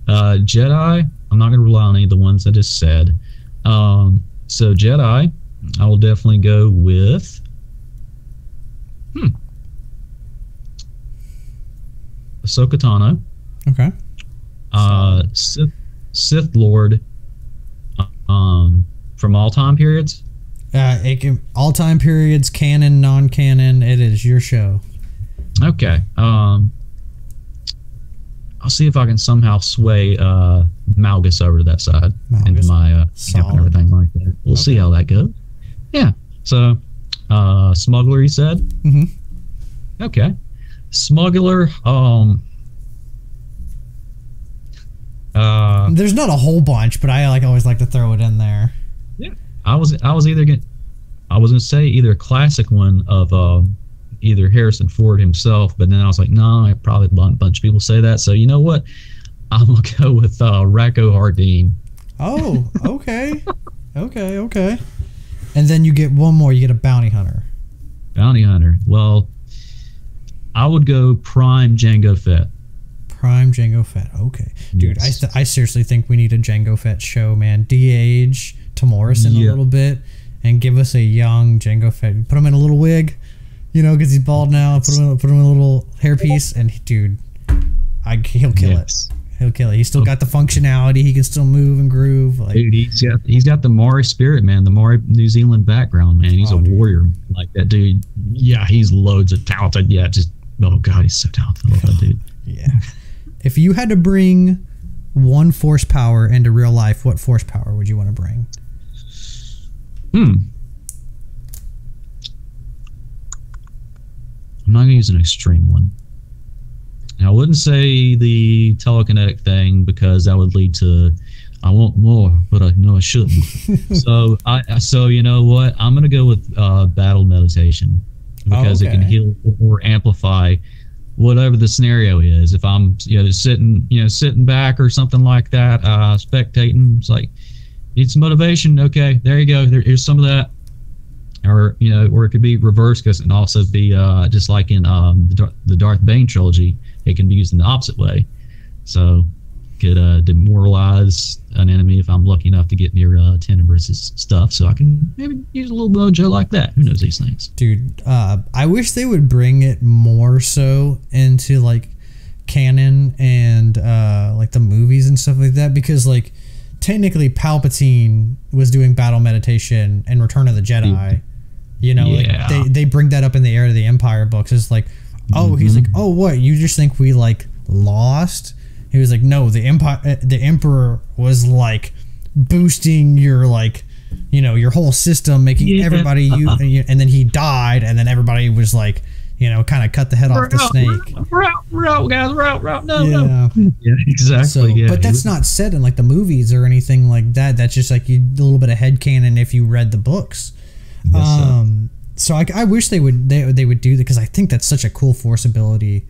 Jedi. I'm not going to rely on any of the ones I just said. So Jedi, I will definitely go with. Ahsoka Tano. Okay. Sith Lord. From all time periods. All time periods, canon, non-canon. It is your show. Okay. I'll see if I can somehow sway Malgus over to that side into my camp and everything like that. We'll see how that goes. Yeah. So, smuggler, you said. Mm-hmm. Okay. Smuggler. There's not a whole bunch, but I always like to throw it in there. Yeah. I was gonna say either a classic one of either Harrison Ford himself, but then I was like, no, probably a bunch of people say that. So you know what? I'm gonna go with Racco Hardeen. Oh, okay. Okay. And then you get one more. You get a bounty hunter. Bounty hunter. Well, I would go Prime Jango Fett. Prime Jango Fett. Okay, dude. Yes. I seriously think we need a Jango Fett show, man. De-age to Morrison a little bit and give us a young Jango Fett. Put him in a little wig, you know, because he's bald now. Put him in a little hairpiece, and dude, he'll kill it. He'll kill it. He's still got the functionality. He can still move and groove. Like, dude, he's got the Maori spirit, man. The Maori New Zealand background, man. He's a warrior like that dude. Yeah, he's loads of talented. Yeah, oh god, he's so talented. I love that dude. Yeah. If you had to bring one force power into real life, what force power would you want to bring? I'm not going to use an extreme one. And I wouldn't say the telekinetic thing because that would lead to I want more, but I know I shouldn't. So you know what? I'm going to go with battle meditation because it can heal or amplify whatever the scenario is. If I'm sitting back or something like that, spectating, it's like need some motivation. Okay, there you go. Here's some of that. Or or it could be reverse, because it can also be just like in the Darth Bane trilogy, it can be used in the opposite way. So could demoralize an enemy if I'm lucky enough to get near Tenebris's stuff. So I can maybe use a little mojo like that. Who knows these things? Dude, I wish they would bring it more so into like canon and like the movies and stuff like that, because like technically Palpatine was doing battle meditation in Return of the Jedi. Like they bring that up in the Heir to the Empire books. It's like, he's like, oh, what? You just think we like lost? He was like, no, the Emperor was like boosting your your whole system, making everybody and then he died, and then everybody was like, kind of cut the head off the snake. We're out, guys. We're out. No. Yeah, exactly. So, but that's not said in like the movies or anything like that. That's just like a little bit of headcanon if you read the books. So I wish they would do that, because I think that's such a cool force ability.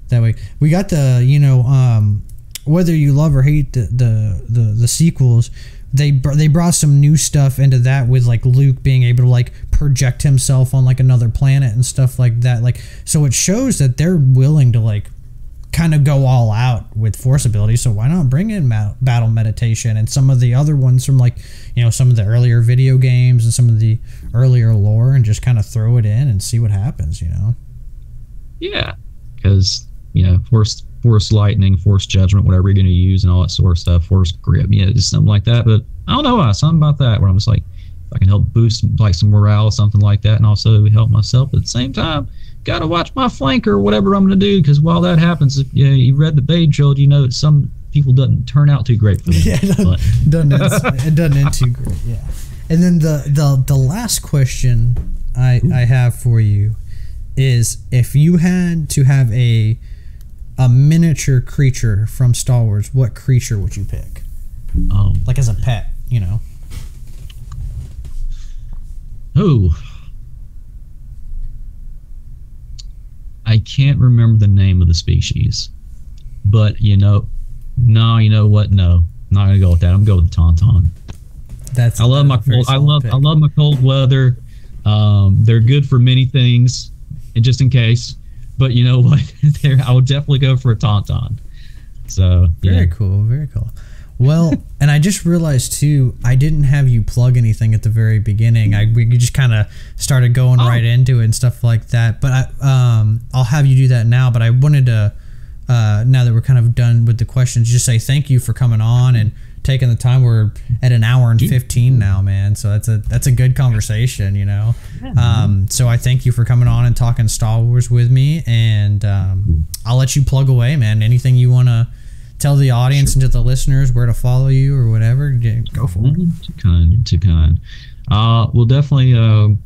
That way we got the whether you love or hate the sequels, they brought some new stuff into that, with like Luke being able to like project himself on like another planet and stuff like that. Like, so it shows that they're willing to like kind of go all out with force abilities. So why not bring in battle meditation and some of the other ones from like some of the earlier video games and some of the earlier lore, and just kind of throw it in and see what happens. Yeah, because force lightning, force judgment, whatever you're going to use, and all that sort of stuff, force grip, just something like that. But I don't know why, something about that where I'm just like, if I can help boost like some morale or something like that, and also help myself at the same time, got to watch my flank or whatever I'm going to do, because while that happens, if you read the Bade trilogy, you know that some people doesn't turn out too great for them. Yeah, it doesn't end too great. Yeah. And then the last question I have for you is, if you had to have a miniature creature from Star Wars, what creature would you pick? Like as a pet, you know? Oh, I can't remember the name of the species, but you know what? No, I'm not gonna go with that. I'm going with the Tauntaun. I love my cold weather. They're good for many things, and just in case. But you know what? I would definitely go for a Tauntaun. So very cool, very cool. Well, and I just realized too, I didn't have you plug anything at the very beginning. We just kind of started going right into it and stuff like that. But I'll have you do that now. But I wanted to, now that we're kind of done with the questions, just say thank you for coming on and taking the time. We're at an hour and 15 now, man. So that's a good conversation, you know. So I thank you for coming on and talking Star Wars with me. And I'll let you plug away, man. Anything you want to tell the audience and to the listeners where to follow you or whatever, go for it. Too kind. We'll definitely,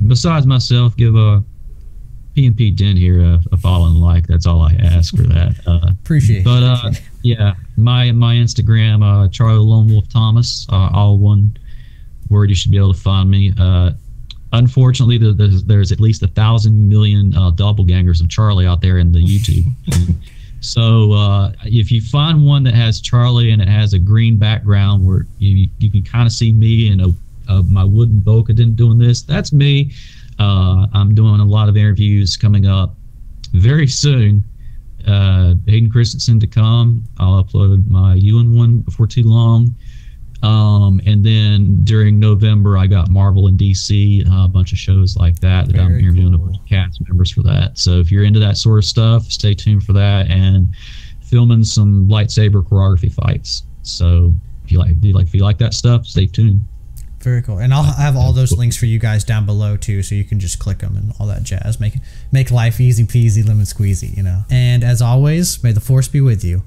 besides myself, give a P&P Den here a follow and like. That's all I ask for that. Appreciate it. But yeah, my Instagram, Charlie Lone Wolf Thomas, all one word. You should be able to find me. Unfortunately, there's at least 1,000 million doppelgangers of Charlie out there in the YouTube. So if you find one that has Charlie and it has a green background where you can kind of see me and my wooden Bo-Katan doing this, that's me. I'm doing a lot of interviews coming up very soon. Hayden Christensen to come. I'll upload my Ewan one before too long. And then during November, I got Marvel and DC, a bunch of shows like that I'm interviewing a bunch of cast members for that. So if you're into that sort of stuff, stay tuned for that, and filming some lightsaber choreography fights. So if you like that stuff, stay tuned. Very cool. And I'll have all those links for you guys down below too, so you can just click them and all that jazz. Make life easy peasy lemon squeezy, you know. And as always, may the Force be with you.